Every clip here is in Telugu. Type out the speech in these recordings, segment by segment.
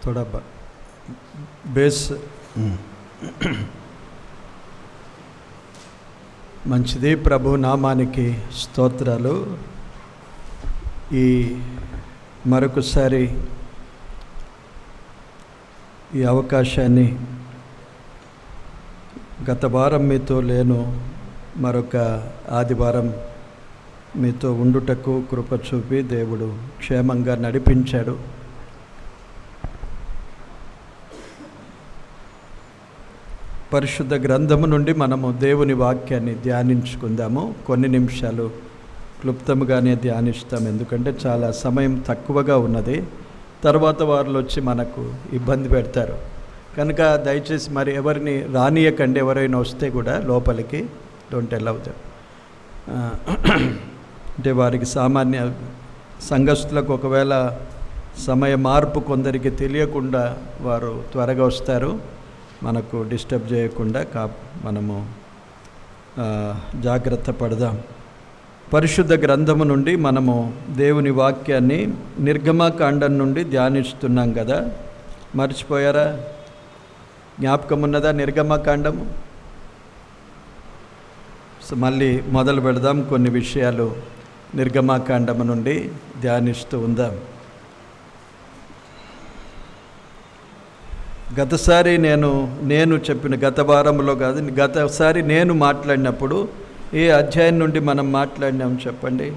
थोड़ा बेस మంచిది. ప్రభు నామానికి స్తోత్రాలు. ఈ మరొకసారి ఈ అవకాశాన్ని, గత వారం మీతో లేను, మరొక ఆదివారం మీతో ఉండుటకు కృప చూపి దేవుడు క్షేమంగా నడిపించాడు. పరిశుద్ధ గ్రంథము నుండి మనము దేవుని వాక్యాన్ని ధ్యానించుకుందాము. కొన్ని నిమిషాలు క్లుప్తముగానే ధ్యానిస్తాం, ఎందుకంటే చాలా సమయం తక్కువగా ఉన్నది. తర్వాత వారు వచ్చి మనకు ఇబ్బంది పెడతారు కనుక దయచేసి మరి ఎవరిని రానియకండి. ఎవరైనా వస్తే కూడా లోపలికి డోంట్ అలౌ దెమ్. అంటే వారికి సామాన్య సంఘస్థులకు ఒకవేళ సమయ మార్పు కొందరికి తెలియకుండా వారు త్వరగా వస్తారు. మనకు డిస్టర్బ్ చేయకుండా మనము జాగ్రత్త పడదాం. పరిశుద్ధ గ్రంథము నుండి మనము దేవుని వాక్యాన్ని నిర్గమకాండం నుండి ధ్యానిస్తున్నాం కదా. మర్చిపోయారా? జ్ఞాపకం ఉన్నదా నిర్గమకాండము? మళ్ళీ మొదలు పెడదాం. కొన్ని విషయాలు నిర్గమకాండము నుండి ధ్యానిస్తూ ఉందాం. గతసారి నేను చెప్పిన, గత వారంలో కాదు, గతసారి నేను మాట్లాడినప్పుడు ఏ అధ్యాయం నుండి మనం మాట్లాడినాం చెప్పండి?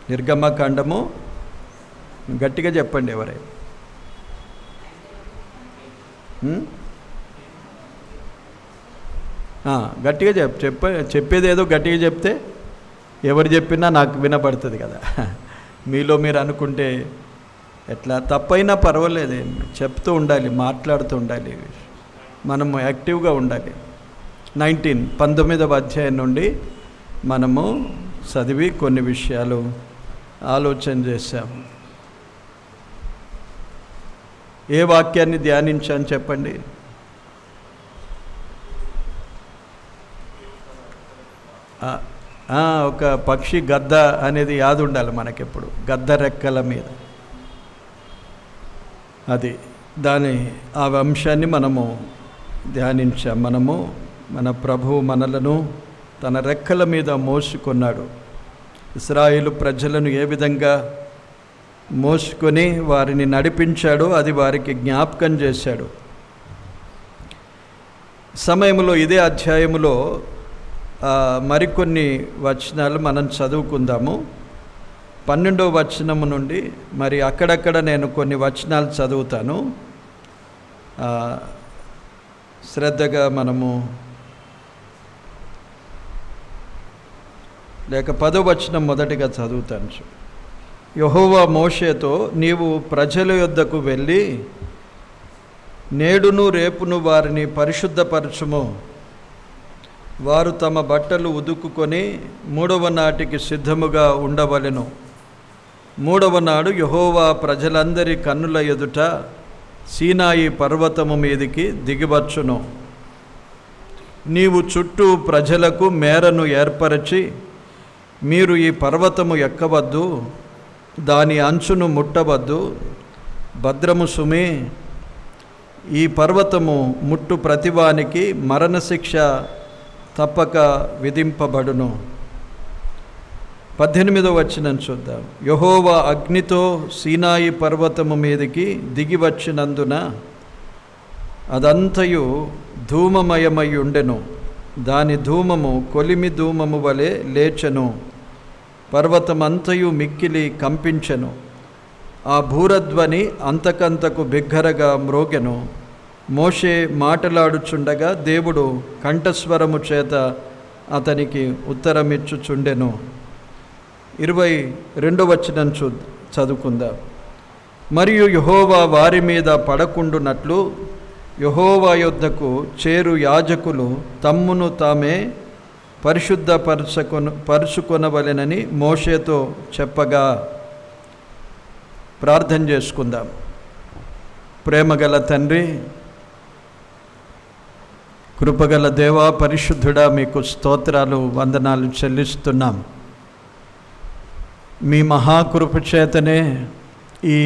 నిర్గమకాండము గట్టిగా చెప్పండి ఎవరైనా. గట్టిగా చెప్పేది ఏదో గట్టిగా చెప్తే ఎవరు చెప్పినా నాకు వినపడుతుంది కదా. మీలో మీరు అనుకుంటే ఎట్లా? తప్పైనా పర్వాలేదు, చెప్తూ ఉండాలి, మాట్లాడుతూ ఉండాలి, మనము యాక్టివ్గా ఉండాలి. 19వ అధ్యాయం నుండి మనము చదివి కొన్ని విషయాలు ఆలోచన చేశాము. ఏ వాక్యాన్ని ధ్యానించాను చెప్పండి? ఒక పక్షి గద్ద అనేది యాది ఉండాలి మనకెప్పుడు. గద్ద రెక్కల మీద అది ఆ అంశాన్ని మనము ధ్యానించాం. మన ప్రభువు మనలను తన రెక్కల మీద మోసుకున్నాడు. ఇశ్రాయేలు ప్రజలను ఏ విధంగా మోసుకొని వారిని నడిపించాడో అది వారికి జ్ఞాపకం చేశాడు. సమయంలో ఇదే అధ్యాయములో మరికొన్ని వచనాలు మనం చదువుకుందాము. 12వ వచనము నుండి మరి అక్కడక్కడ నేను కొన్ని వచనాలు చదువుతాను. శ్రద్ధగా మనము, లేక 10వ వచనం మొదటిగా చదువుతాను. యెహోవా మోషేతో, నీవు ప్రజల యొద్దకు వెళ్ళి నేడును రేపును వారిని పరిశుద్ధపరచుము. వారు తమ బట్టలు ఉదుకుకొని 3వ నాటికి సిద్ధముగా ఉండవలెను. 3వ నాడు యెహోవా ప్రజలందరి కన్నుల ఎదుట సీనాయి పర్వతము మీదికి దిగివచ్చును. నీవు చుట్టూ ప్రజలకు మేరను ఏర్పరచి, మీరు ఈ పర్వతము ఎక్కవద్దు, దాని అంచును ముట్టవద్దు, భద్రము సుమి, ఈ పర్వతము ముట్టు ప్రతివానికి మరణశిక్ష తప్పక విధింపబడును. 18వ వచనం చూద్దాం. యెహోవా అగ్నితో సీనాయి పర్వతము మీదకి దిగి వచ్చినందున అదంతయు ధూమమయమై ఉండెను. దాని ధూమము కొలిమి ధూమము వలె లేచెను. పర్వతమంతయు మిక్కిలి కంపించెను. ఆ భూరధ్వని అంతకంతకు బిగ్గరగా మ్రోగెను. మోషే మాటలాడుచుండగా దేవుడు కంఠస్వరము చేత అతనికి ఉత్తరమిచ్చుచుండెను. 22వ వచనం చదువుకుందాం. మరియు యెహోవా వారి మీద పడకుండునట్లు యెహోవా యొద్దకు చేరు యాజకులు తమ్మును తామే పరుచుకొనవలెనని మోషేతో చెప్పగా. ప్రార్థన చేసుకుందాం. ప్రేమగల తండ్రి, కృపగల దేవా, పరిశుద్ధుడా, మీకు స్తోత్రాలు, వందనాలు చెల్లిస్తున్నాం. మీ మహాకృప చేతనే ఈ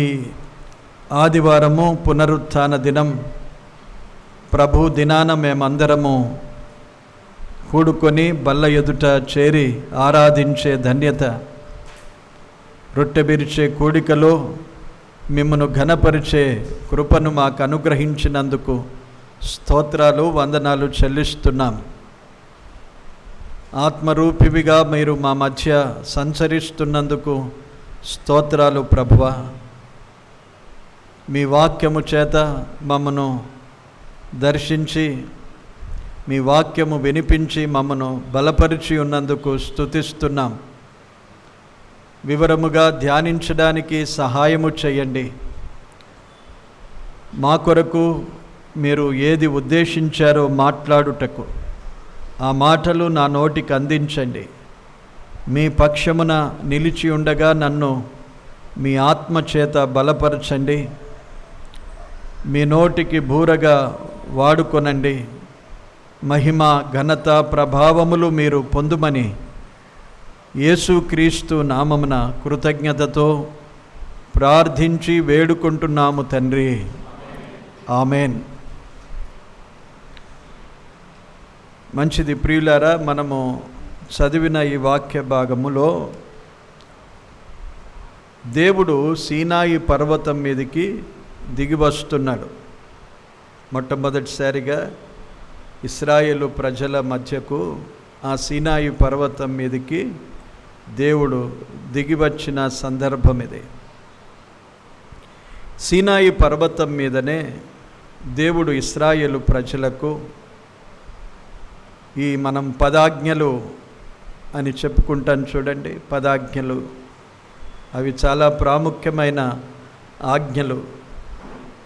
ఆదివారము పునరుత్థాన దినం. ప్రభు దినాన మేమందరము కూడుకొని బల్ల ఎదుట చేరి ఆరాధించే ధన్యత, రొట్టెబిరిచే కూడికలో మిమ్మను ఘనపరిచే కృపను మాకు అనుగ్రహించినందుకు స్తోత్రాలు, వందనాలు చెల్లిస్తున్నాం. ఆత్మరూపివిగా మీరు మా మధ్య సంచరిస్తున్నందుకు స్తోత్రాలు ప్రభువా. మీ వాక్యము చేత మమ్మను దర్శించి, మీ వాక్యము వినిపించి మమ్మను బలపరిచి ఉన్నందుకు స్తుతిస్తున్నాం. వివరముగా ధ్యానించడానికి సహాయము చేయండి. మా కొరకు మీరు ఏది ఉద్దేశించారో మాట్లాడుటకు ఆ మాటలు నా నోటికి అందించండి. మీ పక్షమున నిలిచి ఉండగా నన్ను మీ ఆత్మ చేత బలపరచండి. మీ నోటికి బూరగా వాడుకొనండి. మహిమ, ఘనత, ప్రభావములు మీరు పొందుమని యేసుక్రీస్తు నామమున కృతజ్ఞతతో ప్రార్థించి వేడుకుంటున్నాము తండ్రి. ఆమెన్. మంచిది ప్రియులారా, మనము చదివిన ఈ వాక్య భాగములో దేవుడు సీనాయి పర్వతం మీదకి దిగి వస్తున్నాడు. మొట్టమొదటిసారిగా ఇశ్రాయేలు ప్రజల మధ్యకు ఆ సీనాయి పర్వతం మీదకి దేవుడు దిగి వచ్చిన సందర్భం ఇది. సీనాయి పర్వతం మీదనే దేవుడు ఇశ్రాయేలు ప్రజలకు ఈ మనం పదాజ్ఞలు అని చెప్పుకుంటాం చూడండి. పదాజ్ఞలు అవి చాలా ప్రాముఖ్యమైన ఆజ్ఞలు.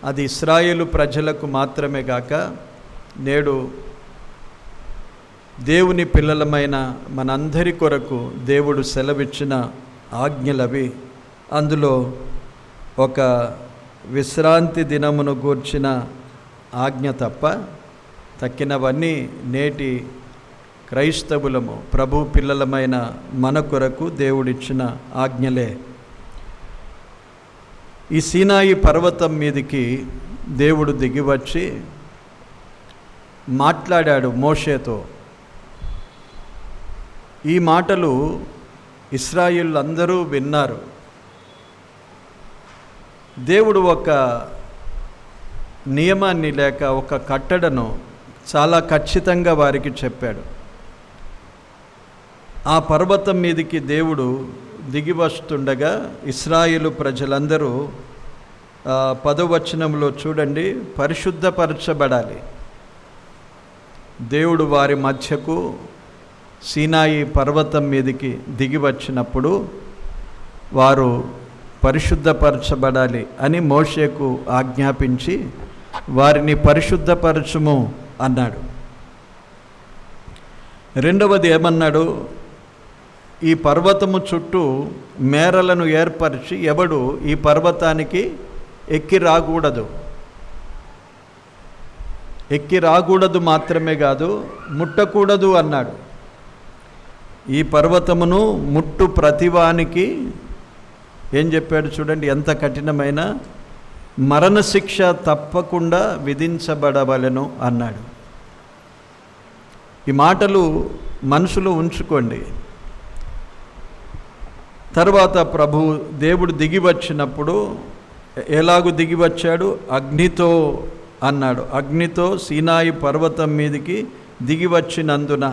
అది ఇశ్రాయేలు ప్రజలకు మాత్రమే కాక నేడు దేవుని పిల్లలమైన మనందరి కొరకు దేవుడు సెలవిచ్చిన ఆజ్ఞలవి. అందులో ఒక విశ్రాంతి దినమును గూర్చిన ఆజ్ఞ తప్ప తక్కినవన్నీ నేటి క్రైస్తవులము, ప్రభు పిల్లలమైన మన కొరకు దేవుడిచ్చిన ఆజ్ఞలే. ఈ సీనాయి పర్వతం మీదకి దేవుడు దిగివచ్చి మాట్లాడాడు మోషేతో. ఈ మాటలు ఇశ్రాయేలులందరూ విన్నారు. దేవుడు ఒక నియమాన్ని లేక ఒక కట్టడను చాలా ఖచ్చితంగా వారికి చెప్పాడు. ఆ పర్వతం మీదకి దేవుడు దిగి వస్తుండగా ఇశ్రాయేలు ప్రజలందరూ 10వ వచనంలో చూడండి, పరిశుద్ధపరచబడాలి. దేవుడు వారి మధ్యకు సీనాయి పర్వతం మీదకి దిగి వచ్చినప్పుడు వారు పరిశుద్ధపరచబడాలి అని మోషేకు ఆజ్ఞాపించి వారిని పరిశుద్ధపరచుము అన్నాడు. రెండవది ఏమన్నాడు? ఈ పర్వతము చుట్టూ మేరలను ఏర్పరిచి ఎవడు ఈ పర్వతానికి ఎక్కి రాకూడదు. ఎక్కి రాకూడదు మాత్రమే కాదు, ముట్టకూడదు అన్నాడు. ఈ పర్వతమును ముట్టు ప్రతివానికి ఏం చెప్పాడు చూడండి, ఎంత కఠినమైన మరణశిక్ష తప్పకుండా విధించబడవలెను అన్నాడు. ఈ మాటలు మనసులో ఉంచుకోండి. తర్వాత ప్రభు దేవుడు దిగి వచ్చినప్పుడు ఎలాగూ దిగి వచ్చాడు? అగ్నితో అన్నాడు. అగ్నితో సీనాయి పర్వతం మీదకి దిగి వచ్చినందున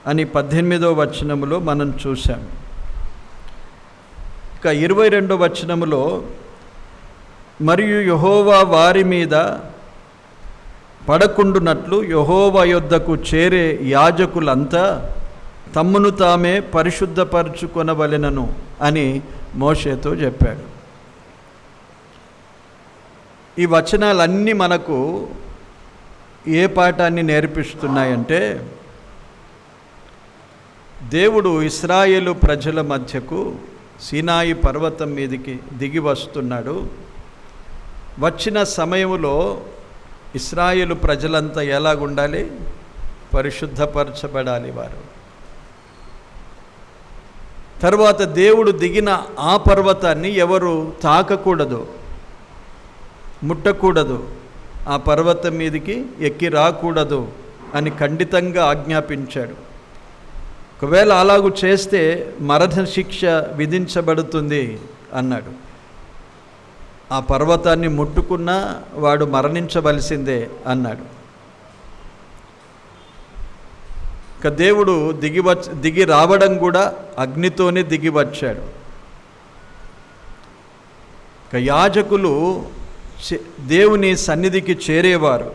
అని 18వ వచనములో మనం చూసాం. ఇక 22వ వచనములో, మరియు యెహోవా వారి మీద పడకుండునట్లు యెహోవా యొద్దకు చేరే యాజకులంతా తమ్మును తామే పరిశుద్ధపరచుకొనవలెనను అని మోషేతో చెప్పాడు. ఈ వచనాలన్నీ మనకు ఏ పాఠాన్ని నేర్పిస్తున్నాయంటే, దేవుడు ఇశ్రాయేలు ప్రజల మధ్యకు సీనాయి పర్వతం మీదకి దిగి వస్తున్నాడు. వచ్చిన సమయంలో ఇశ్రాయేలు ప్రజలంతా ఎలాగుండాలి? పరిశుద్ధపరచబడాలి వారు. తర్వాత దేవుడు దిగిన ఆ పర్వతాన్ని ఎవరు తాకకూడదు. ముట్టకూడదు, ఆ పర్వతం మీదికి ఎక్కి రాకూడదు అని ఖండితంగా ఆజ్ఞాపించాడు. ఒకవేళ అలాగూ చేస్తే మరణ శిక్ష విధించబడుతుంది అన్నాడు. ఆ పర్వతాన్ని ముట్టుకున్నా వాడు మరణించవలసిందే అన్నాడు. ఇక దేవుడు దిగి రావడం కూడా అగ్నితోనే దిగి వచ్చాడు. ఇక యాజకులు దేవుని సన్నిధికి చేరేవారు.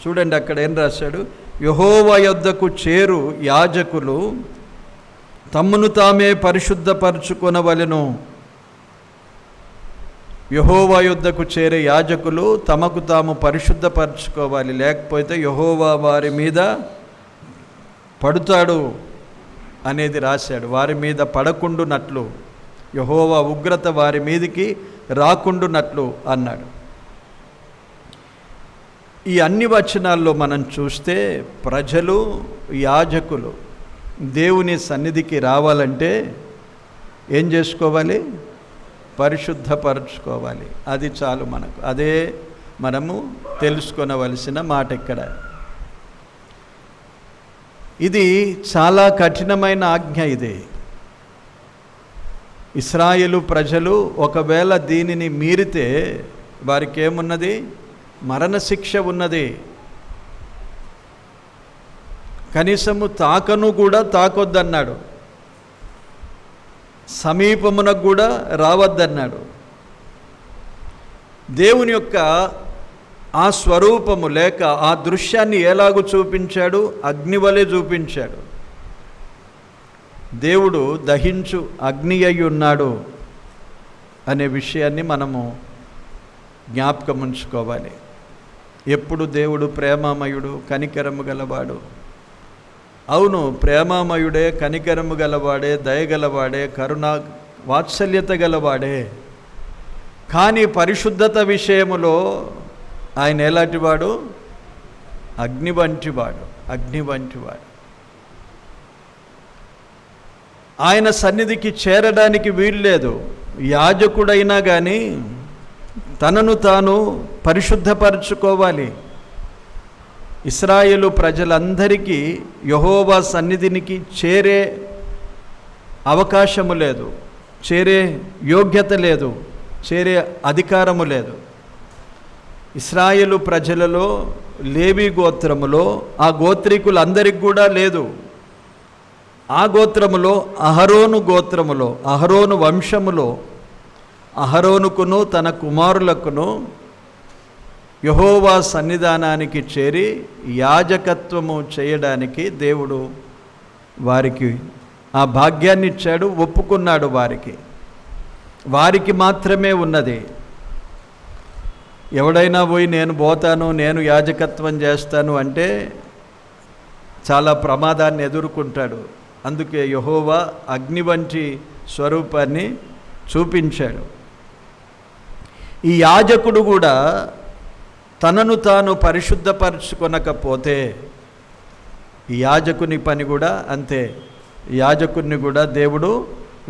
చూడండి అక్కడ ఏం రాశాడు, యెహోవా యొద్దకు చేరు యాజకులు తమ్మును తామే పరిశుద్ధపరచుకొనవలెను. యెహోవా యొద్దకు చేరే యాజకులు తమకు తాము పరిశుద్ధపరచుకోవాలి, లేకపోతే యెహోవా వారి మీద పడుతాడు అనేది రాశాడు. వారి మీద పడకుండునట్లు, యెహోవా ఉగ్రత వారి మీదికి రాకుండునట్లు అన్నాడు. ఈ అన్ని వచనాల్లో మనం చూస్తే ప్రజలు, యాజకులు దేవుని సన్నిధికి రావాలంటే ఏం చేసుకోవాలి? పరిశుద్ధపరచుకోవాలి. అది చాలు మనకు. అదే మనము తెలుసుకొనవలసిన మాట ఇక్కడ. ఇది చాలా కఠినమైన ఆజ్ఞ. ఇది ఇశ్రాయేలు ప్రజలు ఒకవేళ దీనిని మీరితే వారికి ఏమున్నది? మరణశిక్ష ఉన్నది. కనీసము తాకను కూడా తాకొద్దన్నాడు, సమీపమునకు కూడా రావద్దన్నాడు. దేవుని యొక్క ఆ స్వరూపము లేక ఆ దృశ్యాన్ని ఎలాగూ చూపించాడు? అగ్నివలే చూపించాడు. దేవుడు దహించు అగ్ని అయి ఉన్నాడు అనే విషయాన్ని మనము జ్ఞాపకం ఉంచుకోవాలి. ఎప్పుడు దేవుడు ప్రేమామయుడు, కనికరము గలవాడు. అవును, ప్రేమామయుడే, కనికరము గలవాడే, దయగలవాడే, కరుణ వాత్సల్యత గలవాడే. కానీ పరిశుద్ధత విషయములో ఆయన ఎలాంటివాడు? అగ్ని వంటివాడు. అగ్ని వంటివాడు. ఆయన సన్నిధికి చేరడానికి వీల్లేదు. యాజకుడైనా కానీ తనను తాను పరిశుద్ధపరచుకోవాలి. ఇశ్రాయేలు ప్రజలందరికీ యెహోవా సన్నిధినికి చేరే అవకాశము లేదు, చేరే యోగ్యత లేదు, చేరే అధికారము లేదు. ఇశ్రాయేలు ప్రజలలో లేవి గోత్రములో ఆ గోత్రీకులందరికి కూడా లేదు. ఆ గోత్రములో అహరోను గోత్రములో, అహరోను వంశములో అహరోనుకును తన కుమారులకును యెహోవా సన్నిధానానికి చేరి యాజకత్వము చేయడానికి దేవుడు వారికి ఆ భాగ్యాన్ని ఇచ్చాడు, ఒప్పుకున్నాడు. వారికి మాత్రమే ఉన్నది. ఎవడైనా పోయి నేను పోతాను, నేను యాజకత్వం చేస్తాను అంటే చాలా ప్రమాదాన్ని ఎదుర్కొంటాడు. అందుకే యెహోవా అగ్ని వంటి స్వరూపాన్ని చూపించాడు. ఈ యాజకుడు కూడా తనను తాను పరిశుద్ధపరచుకొనకపోతే ఈ యాజకుని పని కూడా అంతే. యాజకుడిని కూడా దేవుడు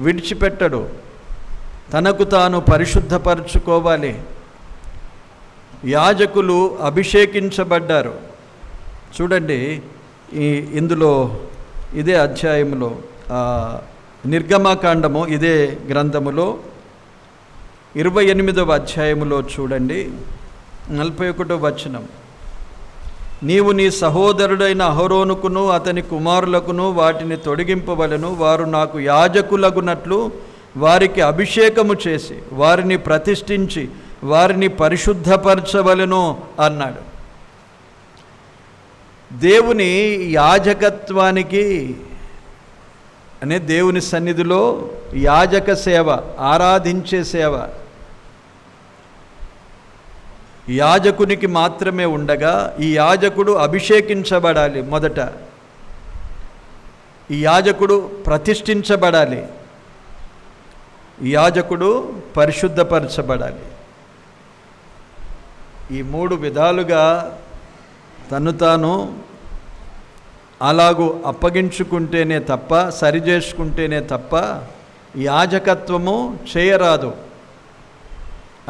విడిచిపెట్టడు. తనకు తాను పరిశుద్ధపరచుకోవాలి. యాజకులు అభిషేకించబడ్డారు. చూడండి, ఇందులో ఇదే అధ్యాయంలో నిర్గమకాండము ఇదే గ్రంథములో 28వ అధ్యాయములో చూడండి, 41వ వచనం. నీవు నీ సహోదరుడైన అహరోనుకును అతని కుమారులకును వాటిని తొడిగింపవలెను. వారు నాకు యాజకులగునట్లు వారికి అభిషేకము చేసి వారిని ప్రతిష్ఠించి వారిని పరిశుద్ధపరచవలెను అన్నాడు. దేవుని యాజకత్వానికి అనే దేవుని సన్నిధిలో యాజక సేవ, ఆరాధించే సేవ యాజకునికి మాత్రమే ఉండగా ఈ యాజకుడు అభిషేకించబడాలి. మొదట ఈ యాజకుడు ప్రతిష్ఠించబడాలి. ఈ యాజకుడు పరిశుద్ధపరచబడాలి. ఈ 3 విధాలుగా తను తాను అలాగూ అప్పగించుకుంటేనే తప్ప, సరిచేసుకుంటేనే తప్ప యాజకత్వము చేయరాదు.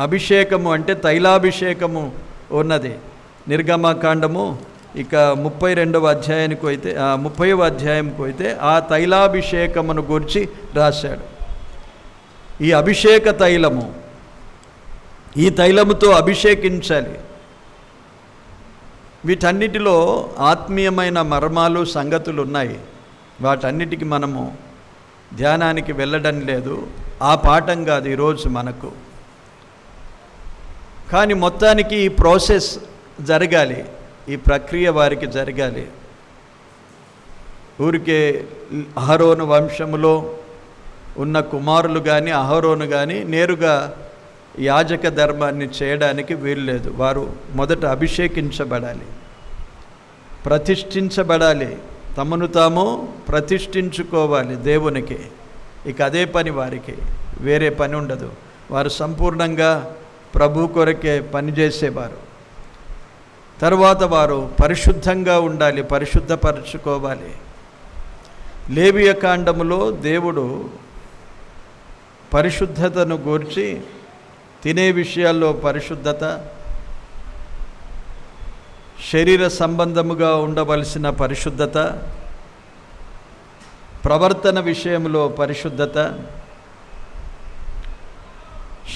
అభిషేకము అంటే తైలాభిషేకము ఉన్నది. నిర్గమకాండము ఇక 32వ అధ్యాయానికి అయితే 30వ అధ్యాయంకి అయితే ఆ తైలాభిషేకమును గురించి రాశాడు. ఈ అభిషేక తైలము, ఈ తైలముతో అభిషేకించాలి. వీటన్నిటిలో ఆత్మీయమైన మర్మాలు, సంగతులు ఉన్నాయి. వాటన్నిటికీ మనము ధ్యానానికి వెళ్ళడం లేదు. ఆ పాఠం కాదు ఈరోజు మనకు. కానీ మొత్తానికి ఈ ప్రాసెస్ జరగాలి, ఈ ప్రక్రియ వారికి జరగాలి. ఊరికే అహరోను వంశములో ఉన్న కుమారులు కానీ అహరోను కానీ నేరుగా యాజక ధర్మాన్ని చేయడానికి వీల్లేదు. వారు మొదట అభిషేకించబడాలి, ప్రతిష్ఠించబడాలి, తమను తాము ప్రతిష్ఠించుకోవాలి దేవునికి. ఇక అదే పని వారికి, వేరే పని ఉండదు. వారు సంపూర్ణంగా ప్రభు కొరకే పనిచేసేవారు. తర్వాత వారు పరిశుద్ధంగా ఉండాలి, పరిశుద్ధపరచుకోవాలి. లేవియ కాండములో దేవుడు పరిశుద్ధతను గూర్చి, తినే విషయాల్లో పరిశుద్ధత, శరీర సంబంధముగా ఉండవలసిన పరిశుద్ధత, ప్రవర్తన విషయంలో పరిశుద్ధత,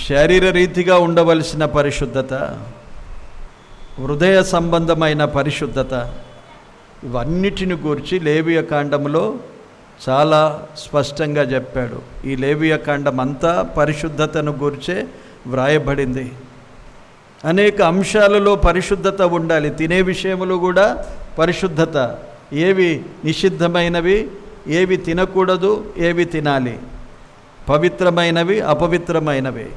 శారీర రీతిగా ఉండవలసిన పరిశుద్ధత, హృదయ సంబంధమైన పరిశుద్ధత, ఇవన్నిటిని గూర్చి లేవియ కాండములో చాలా స్పష్టంగా చెప్పాడు. ఈ లేవియ కాండం అంతా పరిశుద్ధతను గూర్చే వ్రాయబడింది. అనేక అంశాలలో పరిశుద్ధత ఉండాలి. తినే విషయంలో కూడా పరిశుద్ధత, ఏవి నిషిద్ధమైనవి, ఏవి తినకూడదు, ఏవి తినాలి, పవిత్రమైనవి, అపవిత్రమైనవి.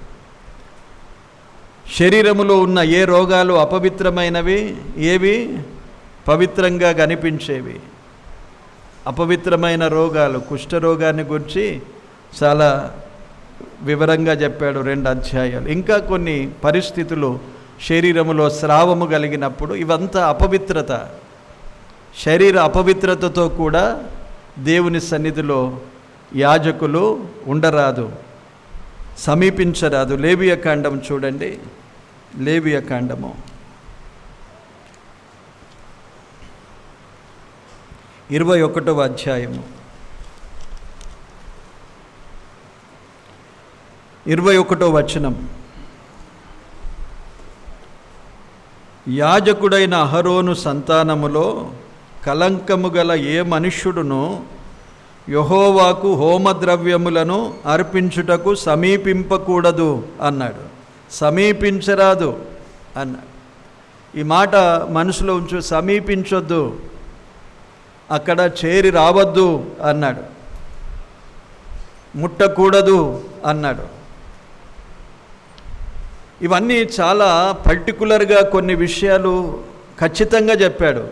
శరీరములో ఉన్న ఏ రోగాలు అపవిత్రమైనవి, ఏవి పవిత్రంగా కనిపించేవి. అపవిత్రమైన రోగాలు, కుష్ఠరోగాన్ని గురించి చాలా వివరంగా చెప్పాడు 2 అధ్యాయాలు. ఇంకా కొన్ని పరిస్థితులు శరీరములో స్రావము కలిగినప్పుడు ఇవంతా అపవిత్రత. శరీర అపవిత్రతతో కూడా దేవుని సన్నిధిలో యాజకులు ఉండరాదు, సమీపించరాదు. లేవియ కాండం చూడండి, లేవియ కాండము 21వ అధ్యాయము 21వ వచనం. యాజకుడైన అహరోను సంతానములో కలంకము గల ఏ మనుష్యుడును యెహోవాకు హోమద్రవ్యములను అర్పించుటకు సమీపింపకూడదు అన్నాడు. సమీపించరాదు అన్నాడు. ఈ మాట మనసులో ఉంచు, సమీపించొద్దు, అక్కడ చేరి రావద్దు అన్నాడు, ముట్టకూడదు అన్నాడు. ఇవన్నీ చాలా పర్టికులర్గా కొన్ని విషయాలు ఖచ్చితంగా చెప్పాడు.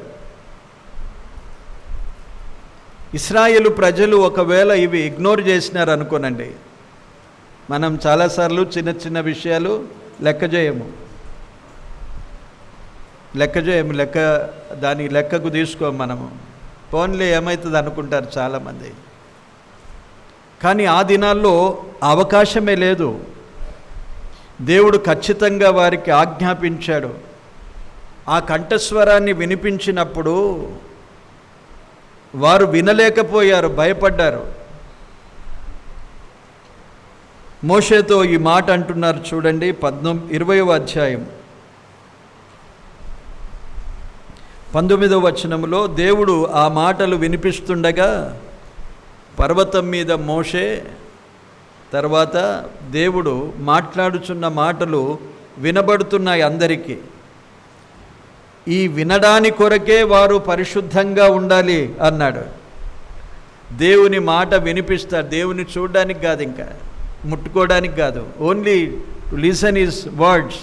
ఇశ్రాయేలు ప్రజలు ఒకవేళ ఇవి ఇగ్నోర్ చేసినారు అనుకోనండి, మనం చాలాసార్లు చిన్న చిన్న విషయాలు లెక్క చేయము, దాని లెక్కకు తీసుకోము మనము. ఫోన్లో ఏమవుతుంది అనుకుంటారు చాలామంది. కానీ ఆ దినాల్లో అవకాశమే లేదు. దేవుడు ఖచ్చితంగా వారికి ఆజ్ఞాపించాడు. ఆ కంఠస్వరాన్ని వినిపించినప్పుడు వారు వినలేకపోయారు, భయపడ్డారు. మోషేతో ఈ మాట అంటున్నారు చూడండి, 20వ అధ్యాయం 19వ వచనములో దేవుడు ఆ మాటలు వినిపిస్తుండగా పర్వతం మీద మోషే, తర్వాత దేవుడు మాట్లాడుచున్న మాటలు వినబడుతున్నాయి అందరికీ. ఈ వినడాని కొరకే వారు పరిశుద్ధంగా ఉండాలి అన్నాడు. దేవుని మాట వినిపిస్తారు, దేవుని చూడడానికి కాదు, ఇంకా ముట్టుకోవడానికి కాదు, only to listen his words.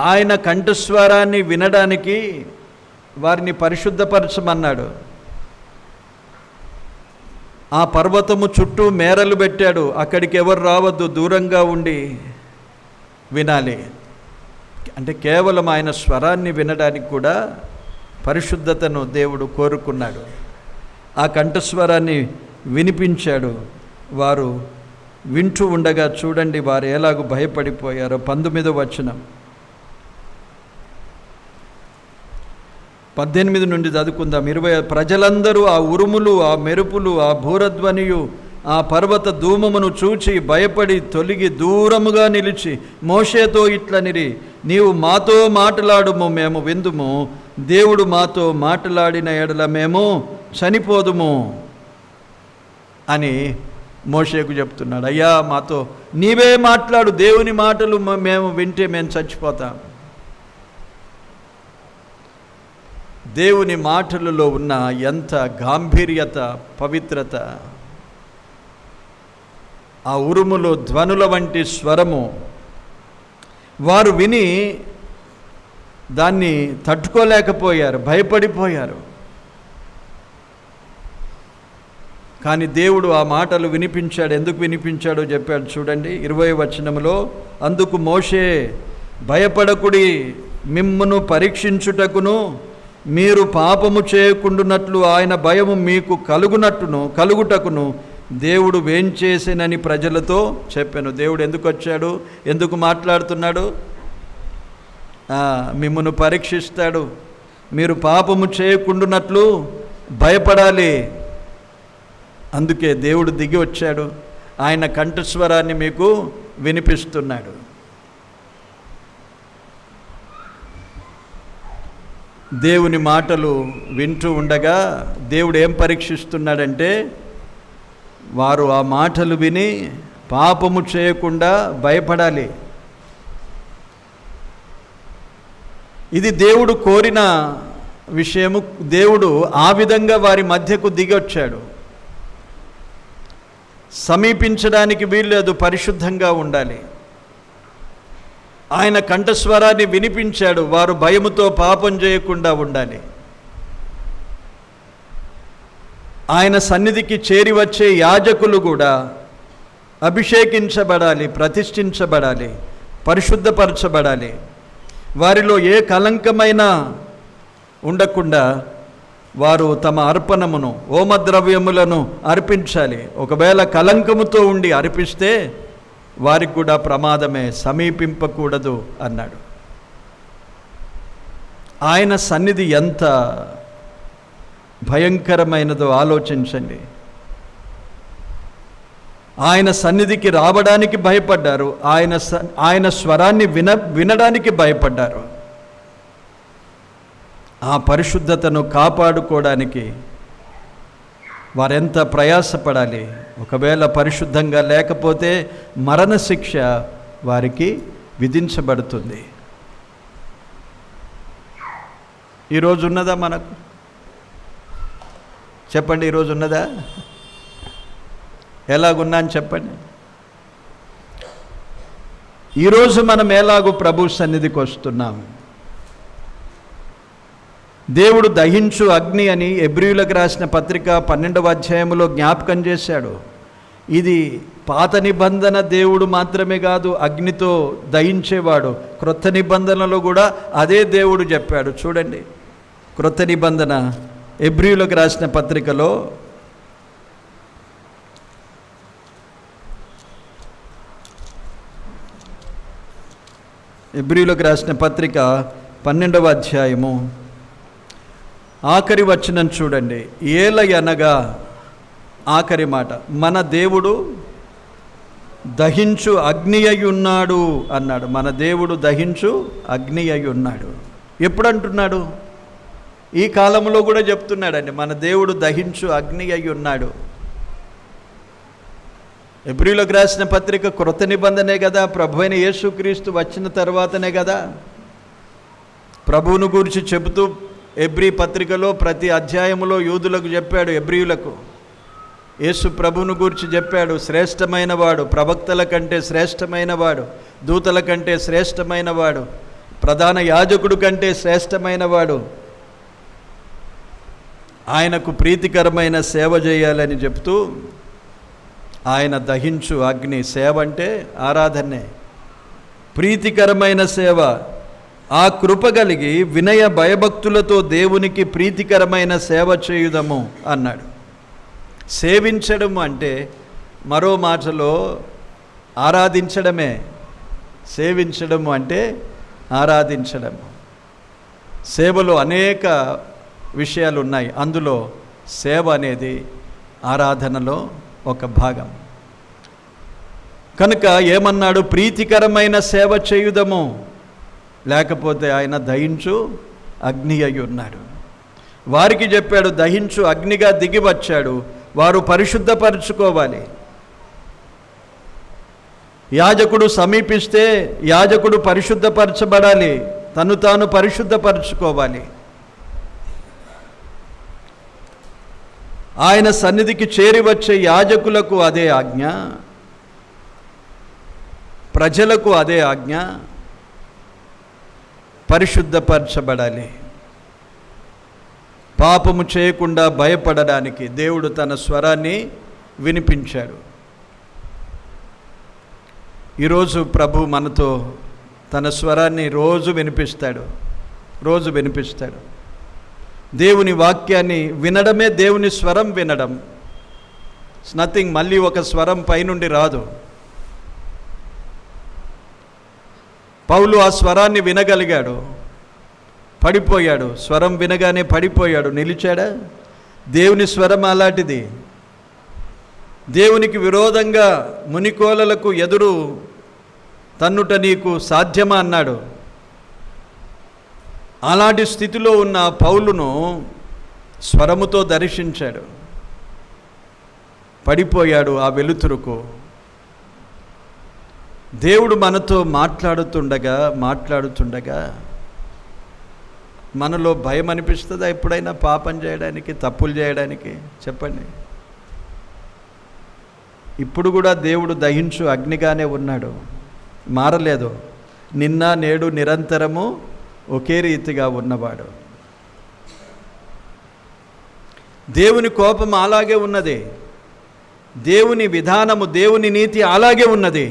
ఆయన కంఠస్వరాన్ని వినడానికి వారిని పరిశుద్ధపరచమన్నాడు. ఆ పర్వతము చుట్టూ మేరలు పెట్టాడు, అక్కడికి ఎవరు రావద్దు, దూరంగా ఉండి వినాలి. అంటే కేవలం ఆయన స్వరాన్ని వినడానికి కూడా పరిశుద్ధతను దేవుడు కోరుకున్నాడు. ఆ కంఠస్వరాన్ని వినిపించాడు, వారు వింటూ ఉండగా చూడండి వారు ఎలాగూ భయపడిపోయారో. 19వ వచనం 18 నుండి చదువుకుందాం. 20 ప్రజలందరూ ఆ ఉరుములు, ఆ మెరుపులు, ఆ భూరధ్వనియు, ఆ పర్వత ధూమమును చూచి భయపడి తొలగి దూరముగా నిలిచి మోషేతో ఇట్లనిరి, నీవు మాతో మాట్లాడుము, మేము విందుము. దేవుడు మాతో మాట్లాడిన ఎడల మేము చనిపోదుము అని మోషేకు చెప్తున్నాడు. అయ్యా మాతో నీవే మాట్లాడు, దేవుని మాటలు మేము వింటే మేము చచ్చిపోతాం. దేవుని మాటలలో ఉన్న ఎంత గాంభీర్యత, పవిత్రత, ఆ ఉరుములు, ధ్వనుల వంటి స్వరము వారు విని దాన్ని తట్టుకోలేకపోయారు, భయపడిపోయారు. కానీ దేవుడు ఆ మాటలు వినిపించాడు. ఎందుకు వినిపించాడో చెప్పాడు చూడండి 20వ వచనములో. అందుకు మోషే, భయపడకుడి, మిమ్మును పరీక్షించుటకును మీరు పాపము చేయకుండునట్లు ఆయన భయము మీకు కలుగుటకును దేవుడు వేంచేసేనని ప్రజలతో చెప్పాను. దేవుడు ఎందుకు వచ్చాడు, ఎందుకు మాట్లాడుతున్నాడు? మిమ్మును పరీక్షిస్తాడు, మీరు పాపము చేయకుండునట్లు భయపడాలి. అందుకే దేవుడు దిగి వచ్చాడు, ఆయన కంఠస్వరాన్ని మీకు వినిపిస్తున్నాడు. దేవుని మాటలు వింటూ ఉండగా దేవుడు ఏం పరీక్షిస్తున్నాడంటే, వారు ఆ మాటలు విని పాపము చేయకుండా భయపడాలి. ఇది దేవుడు కోరిన విషయము. దేవుడు ఆ విధంగా వారి మధ్యకు దిగొచ్చాడు. సమీపించడానికి వీల్లేదు, పరిశుద్ధంగా ఉండాలి. ఆయన కంఠస్వరాన్ని వినిపించాడు, వారు భయముతో పాపం చేయకుండా ఉండాలి. ఆయన సన్నిధికి చేరి వచ్చే యాజకులు కూడా అభిషేకించబడాలి, ప్రతిష్ఠించబడాలి, పరిశుద్ధపరచబడాలి. వారిలో ఏ కలంకమైనా ఉండకుండా వారు తమ అర్పణమును, హోమద్రవ్యములను అర్పించాలి. ఒకవేళ కలంకముతో ఉండి అర్పిస్తే వారికి కూడా ప్రమాదమే, సమీపింపకూడదు అన్నాడు. ఆయన సన్నిధి ఎంత భయంకరమైనదో ఆలోచించండి. ఆయన సన్నిధికి రావడానికి భయపడ్డారు, ఆయన స్వరాన్ని వినడానికి భయపడ్డారు. ఆ పరిశుద్ధతను కాపాడుకోవడానికి వారెంత ప్రయాసపడాలి. ఒకవేళ పరిశుద్ధంగా లేకపోతే మరణశిక్ష వారికి విధించబడుతుంది. ఈరోజు ఉన్నదా మనకు? చెప్పండి, ఈరోజు ఉన్నదా? ఎలాగున్నా అని చెప్పండి. ఈరోజు మనం ఎలాగూ ప్రభు సన్నిధికి వస్తున్నాం. దేవుడు దహించు అగ్ని అని హెబ్రీయులకు రాసిన పత్రిక 12వ అధ్యాయంలో జ్ఞాపకం చేశాడు. ఇది పాత నిబంధన దేవుడు మాత్రమే కాదు, అగ్నితో దహించేవాడు. క్రొత్త నిబంధనలో కూడా అదే దేవుడు చెప్పాడు. చూడండి, క్రొత్త నిబంధన హెబ్రీయులకు రాసిన పత్రికలో హెబ్రీయులకు రాసిన పత్రిక 12వ అధ్యాయము ఆఖరి వచనం చూడండి. ఏలయనగా, ఆఖరి మాట, మన దేవుడు దహించు అగ్ని అయి ఉన్నాడు అన్నాడు. మన దేవుడు దహించు అగ్ని అయి ఉన్నాడు. ఎప్పుడు అంటున్నాడు? ఈ కాలంలో కూడా చెప్తున్నాడండి, మన దేవుడు దహించు అగ్ని అయి ఉన్నాడు. హెబ్రీయులకు రాసిన పత్రిక క్రొత్త నిబంధనే కదా, ప్రభువైన యేసుక్రీస్తు వచ్చిన తర్వాతనే కదా. ప్రభువును గురించి చెబుతూ హెబ్రీ పత్రికలో ప్రతి అధ్యాయములో యూదులకు చెప్పాడు, హెబ్రీయులకు యేసు ప్రభువును గురించి చెప్పాడు. శ్రేష్టమైన వాడు, ప్రవక్తల కంటే శ్రేష్టమైన వాడు, దూతల కంటే శ్రేష్టమైన వాడు, ప్రధాన యాజకుడు కంటే శ్రేష్టమైన వాడు, ఆయనకు ప్రీతికరమైన సేవ చేయాలని చెప్తూ ఆయన దహించు అగ్ని. సేవ అంటే ఆరాధనే, ప్రీతికరమైన సేవ. ఆ కృప కలిగి వినయ భయభక్తులతో దేవునికి ప్రీతికరమైన సేవ చేయుదము అన్నాడు. సేవించడం అంటే మరో మాటలో ఆరాధించడమే. సేవించడము అంటే ఆరాధించడము. సేవలో అనేక విషయాలు ఉన్నాయి, అందులో సేవ అనేది ఆరాధనలో ఒక భాగం. కనుక ఏమన్నాడు? ప్రీతికరమైన సేవ చేయుదము, లేకపోతే ఆయన దహించు అగ్ని అయి ఉన్నాడు. వారికి చెప్పాడు, దహించు అగ్నిగా దిగి వచ్చాడు, వారు పరిశుద్ధపరచుకోవాలి. యాజకుడు సమీపిస్తే యాజకుడు పరిశుద్ధపరచబడాలి, తను తాను పరిశుద్ధపరచుకోవాలి. ఆయన సన్నిధికి చేరి వచ్చే యాజకులకు అదే ఆజ్ఞ, ప్రజలకు అదే ఆజ్ఞ, పరిశుద్ధపరచబడాలి. పాపము చేయకుండా భయపడడానికి దేవుడు తన స్వరాన్ని వినిపించాడు. ఈరోజు ప్రభు మనతో తన స్వరాన్ని రోజు వినిపిస్తాడు. దేవుని వాక్యాన్ని వినడమే దేవుని స్వరం వినడం. ఇట్స్ నథింగ్, మళ్ళీ ఒక స్వరం పైనుండి రాదు. పౌలు ఆ స్వరాన్ని వినగలిగాడు, పడిపోయాడు. స్వరం వినగానే పడిపోయాడు, నిలిచాడా? దేవుని స్వరం అలాంటిది. దేవునికి విరోధంగా మునికోలలకు ఎదురు తన్నుట నీకు సాధ్యమా అన్నాడు. అలాంటి స్థితిలో ఉన్న పౌలును స్వరముతో దర్శించాడు, పడిపోయాడు ఆ వెలుతురుకు. దేవుడు మనతో మాట్లాడుతుండగా మనలో భయం అనిపిస్తుందా ఎప్పుడైనా పాపం చేయడానికి, తప్పులు చేయడానికి? చెప్పండి. ఇప్పుడు కూడా దేవుడు దహించు అగ్నిగానే ఉన్నాడు, మారలేదు. నిన్న నేడు నిరంతరము ఒకే రీతిగా ఉన్నవాడు. దేవుని కోపం అలాగే ఉన్నది, దేవుని విధానము, దేవుని నీతి అలాగే ఉన్నది.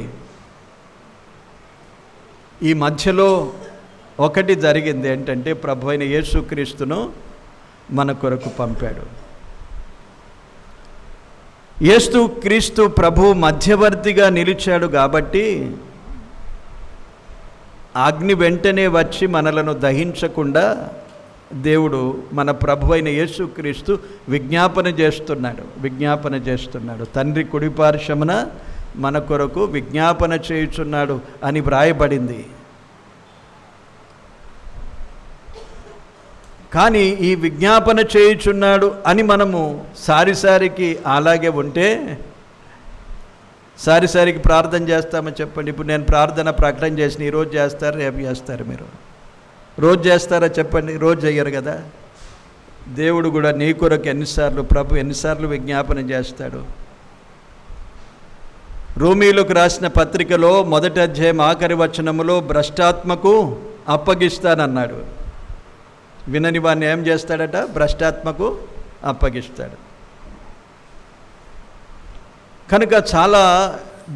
ఈ మధ్యలో ఒకటి జరిగింది ఏంటంటే, ప్రభు అయిన యేసుక్రీస్తును మన కొరకు పంపాడు. యేసుక్రీస్తు ప్రభు మధ్యవర్తిగా నిలిచాడు కాబట్టి అగ్ని వెంటనే వచ్చి మనలను దహించకుండా దేవుడు మన ప్రభు అయిన యేసుక్రీస్తు విజ్ఞాపన చేస్తున్నాడు. తండ్రి కుడిపార్శ్వమున మన కొరకు విజ్ఞాపన చేయుచున్నాడు అని వ్రాయబడింది. కానీ ఈ విజ్ఞాపన చేయుచున్నాడు అని మనము సారిసారికి అలాగే ఉంటే, సారిసారికి ప్రార్థన చేస్తామని చెప్పండి. ఇప్పుడు నేను ప్రార్థన ప్రకటన చేసిన, ఈరోజు చేస్తారు, రేపు చేస్తారు. మీరు రోజు చేస్తారా చెప్పండి? రోజు చెయ్యరు కదా. దేవుడు కూడా నీ కొరకు ప్రభు ఎన్నిసార్లు విజ్ఞాపన చేస్తాడు. రోమీలకు రాసిన పత్రికలో 1వ అధ్యాయం ఆఖరి వచనములో భ్రష్టాత్మకు అప్పగిస్తానన్నాడు. వినని వాడిని ఏం చేస్తాడట? భ్రష్టాత్మకు అప్పగిస్తాడు. కనుక చాలా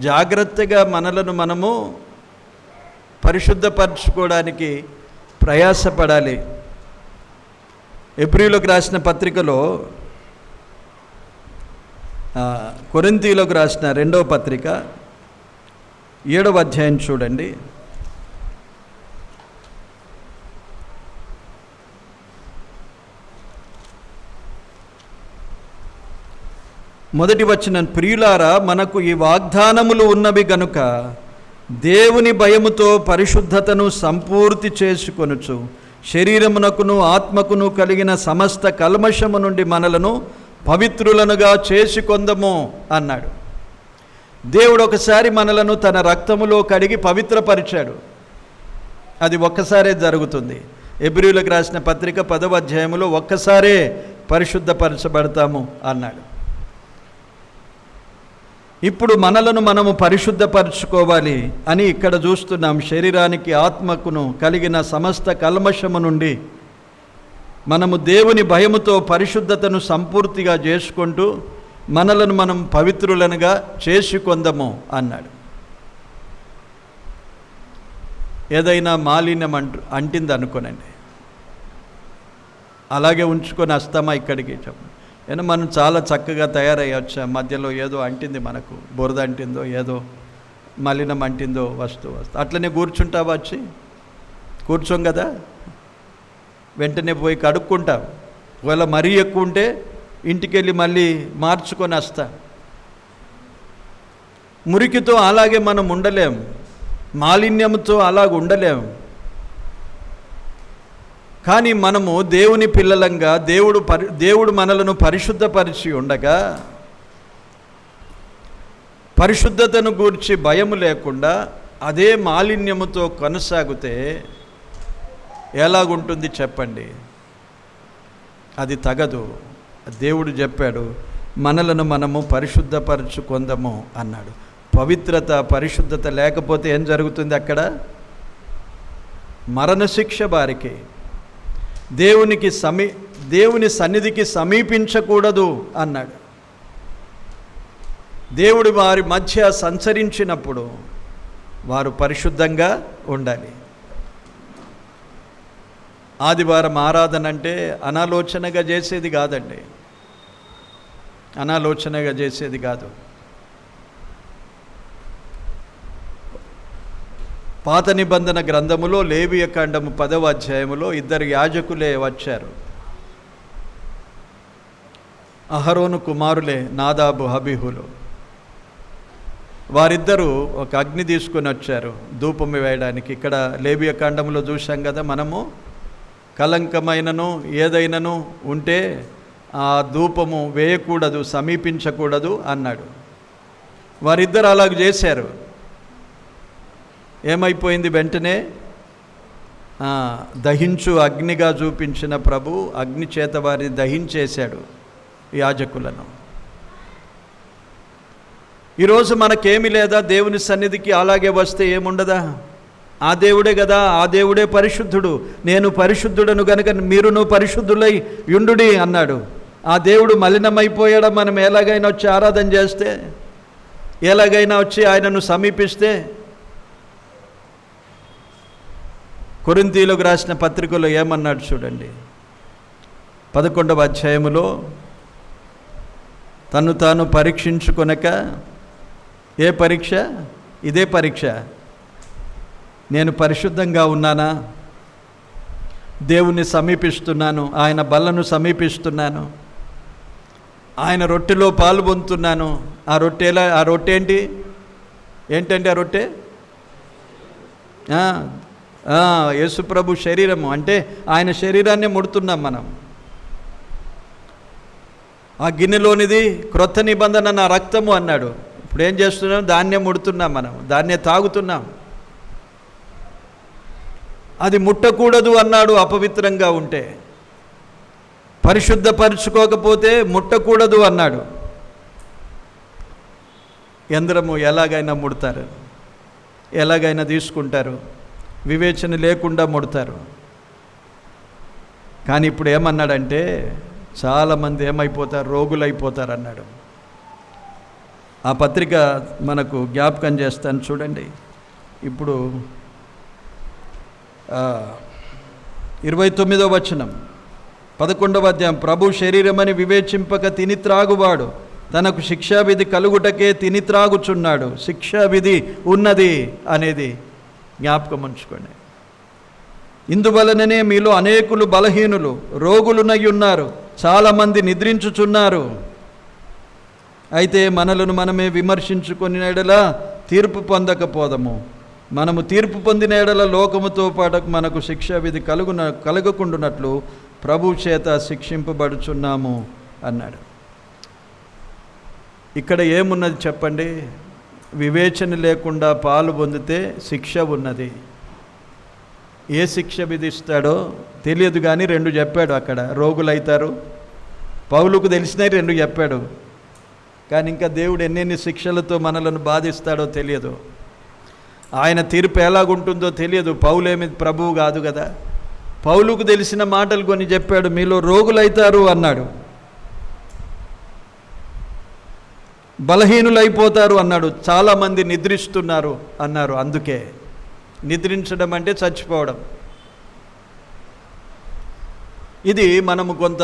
జాగ్రత్తగా మనలను మనము పరిశుద్ధపరచుకోవడానికి ప్రయాసపడాలి. ఎబ్రీయులకు రాసిన పత్రికలో, కొరింథీయులకు రాసిన 2వ పత్రిక 7వ అధ్యాయం చూడండి. మొదటి వచనం, ప్రియులారా, మనకు ఈ వాగ్దానములు ఉన్నవి గనుక దేవుని భయముతో పరిశుద్ధతను సంపూర్తి చేసుకొనుచు శరీరమునకును ఆత్మకును కలిగిన సమస్త కల్మషము నుండి మనలను పవిత్రులనుగా చేసుకొందము అన్నాడు. దేవుడు ఒకసారి మనలను తన రక్తములో కడిగి పవిత్రపరిచాడు. అది ఒక్కసారే జరుగుతుంది. ఎబ్రీయులకు రాసిన పత్రిక 10వ అధ్యాయములో ఒక్కసారే పరిశుద్ధపరచబడతాము అన్నాడు. ఇప్పుడు మనలను మనము పరిశుద్ధపరచుకోవాలి అని ఇక్కడ చూస్తున్నాం. శరీరానికి ఆత్మకును కలిగిన సమస్త కల్మషము నుండి మనము దేవుని భయముతో పరిశుద్ధతను సంపూర్తిగా చేసుకుంటూ మనలను మనం పవిత్రులనుగా చేసుకొందము అన్నాడు. ఏదైనా మాలిన్యం అంటింది అనుకోనండి, అలాగే ఉంచుకొని వస్తామా ఇక్కడికి? ఏమన్నా మనం చాలా చక్కగా తయారయ్యొచ్చా, మధ్యలో ఏదో అంటింది, మనకు బురద అంటిందో ఏదో మలినం అంటిందో వస్తూ అట్లనే కూర్చుంటావా? వచ్చి కూర్చోం కదా, వెంటనే పోయి కడుక్కుంటాం. ఒకవేళ మరీ ఎక్కువ ఉంటే ఇంటికి వెళ్ళి మళ్ళీ మార్చుకొని వస్తా. మురికితో అలాగే మనం ఉండలేం, మాలిన్యంతో అలాగ ఉండలేం. కానీ మనము దేవుని పిల్లలంగా దేవుడు మనలను పరిశుద్ధపరిచి ఉండగా పరిశుద్ధతను గూర్చి భయము లేకుండా అదే మాలిన్యముతో కొనసాగితే ఎలాగుంటుంది చెప్పండి? అది తగదు. దేవుడు చెప్పాడు, మనలను మనము పరిశుద్ధపరచుకొందము అన్నాడు. పవిత్రత, పరిశుద్ధత లేకపోతే ఏం జరుగుతుంది? అక్కడ మరణశిక్ష వారికి. దేవుని సన్నిధికి సమీపించకూడదు అన్నాడు. దేవుడు వారి మధ్య సంచరించినప్పుడు వారు పరిశుద్ధంగా ఉండాలి. ఆదివారం ఆరాధన అంటే అనాలోచనగా చేసేది కాదండి, అనాలోచనగా చేసేది కాదు. పాత నిబంధన గ్రంథములో లేవియకాండము 10వ అధ్యాయములో 2 యాజకులే వచ్చారు. అహరోను కుమారులే నాదాబు, అబీహులు. వారిద్దరూ ఒక అగ్ని తీసుకొని వచ్చారు ధూపం వేయడానికి. ఇక్కడ లేవియకాండంలో చూసాం కదా మనము, కలంకమైనను ఏదైనాను ఉంటే ఆ ధూపము వేయకూడదు, సమీపించకూడదు అన్నాడు. వారిద్దరు అలాగ చేశారు. ఏమైపోయింది? వెంటనే దహించు అగ్నిగా చూపించిన ప్రభు అగ్ని చేత వారిని దహించేశాడు యాజకులను. ఈరోజు మనకేమి లేదా? దేవుని సన్నిధికి అలాగే వస్తే ఏముండదా? ఆ దేవుడే కదా, ఆ దేవుడే పరిశుద్ధుడు. నేను పరిశుద్ధుడను గనుక మీరును పరిశుద్ధులై యుండుడి అన్నాడు. ఆ దేవుడు మలినమైపోయాడా? మనం ఎలాగైనా వచ్చి ఆరాధన చేస్తే, ఎలాగైనా వచ్చి ఆయనను సమీపిస్తే? కొరింథీయులకు రాసిన పత్రికలో ఏమన్నాడు చూడండి, 11వ అధ్యాయములో, తను తాను పరీక్షించుకొనక. ఏ పరీక్ష? ఇదే పరీక్ష. నేను పరిశుద్ధంగా ఉన్నానా? దేవుణ్ణి సమీపిస్తున్నాను, ఆయన బల్లను సమీపిస్తున్నాను, ఆయన రొట్టెలో పాలు పొందుతున్నాను. ఆ రొట్టె ఏంటంటే ఆ రొట్టె యేసుప్రభు శరీరము. అంటే ఆయన శరీరాన్ని ముడుతున్నాం మనం. ఆ గిన్నెలోనిది క్రొత్త నిబంధన నా రక్తము అన్నాడు. ఇప్పుడు ఏం చేస్తున్నాం? దాన్నే ముడుతున్నాం మనం, దాన్నే తాగుతున్నాం. అది ముట్టకూడదు అన్నాడు. అపవిత్రంగా ఉంటే, పరిశుద్ధపరచుకోకపోతే ముట్టకూడదు అన్నాడు. యంత్రము ఎలాగైనా ముడతారు, ఎలాగైనా తీసుకుంటారు, వివేచన లేకుండా ముడతారు. కానీ ఇప్పుడు ఏమన్నాడంటే, చాలామంది ఏమైపోతారు? రోగులైపోతారు అన్నాడు. ఆ పత్రిక మనకు జ్ఞాపకం చేస్తాను చూడండి. ఇప్పుడు 29వ వచనం 11వ అధ్యాయం, ప్రభు శరీరమని వివేచింపక తిని త్రాగువాడు తనకు శిక్షావిధి కలుగుటకే తిని త్రాగుచున్నాడు. శిక్షావిధి ఉన్నది అనేది జ్ఞాపకం ఉంచుకోండి. ఇందువలననే మీలో అనేకులు బలహీనులు, రోగులునై ఉన్నారు, చాలామంది నిద్రించుచున్నారు. అయితే మనలను మనమే విమర్శించుకుని ఎడలా తీర్పు పొందకపోదము. మనము తీర్పు పొందిన ఎడల లోకముతో పాటు మనకు శిక్షావిధి కలగకుండునట్లు ప్రభు చేత శిక్షింపబడుచున్నాము అన్నాడు. ఇక్కడ ఏమున్నది చెప్పండి? వివేచన లేకుండా పాలు పొందితే శిక్ష ఉన్నది. ఏ శిక్ష విధిస్తాడో తెలియదు, కానీ 2 చెప్పాడు. అక్కడ రోగులైతారు, పౌలుకు తెలిసినవి 2 చెప్పాడు. కానీ ఇంకా దేవుడు ఎన్నెన్ని శిక్షలతో మనలను బాధిస్తాడో తెలియదు. ఆయన తీర్పు ఎలాగుంటుందో తెలియదు. పౌలేమి ప్రభువు కాదు కదా. పౌలుకు తెలిసిన మాటలు కొన్ని చెప్పాడు. మీలో రోగులైతారు అన్నాడు, బలహీనులైపోతారు అన్నాడు, చాలామంది నిద్రిస్తున్నారు అన్నారు. అందుకే నిద్రించడం అంటే చచ్చిపోవడం. ఇది మనము కొంత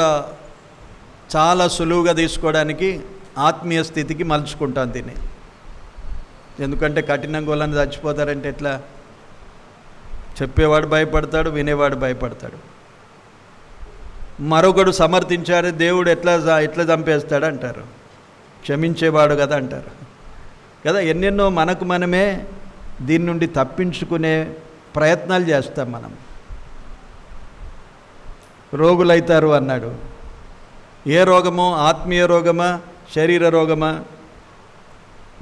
చాలా సులువుగా తీసుకోవడానికి ఆత్మీయ స్థితికి మలుచుకుంటాం దీన్ని. ఎందుకంటే కఠినంగా వాళ్ళని చచ్చిపోతారంటే ఎట్లా? చెప్పేవాడు భయపడతాడు, వినేవాడు భయపడతాడు. మరొకడు సమర్థించాడు, దేవుడు ఎట్లా చంపేస్తాడు అంటారు. క్షమించేవాడు కదా అంటారు కదా. ఎన్నెన్నో మనకు మనమే దీని నుండి తప్పించుకునే ప్రయత్నాలు చేస్తాం మనం. రోగులైతారు అన్నాడు. ఏ రోగమో? ఆత్మీయ రోగమా, శరీర రోగమా?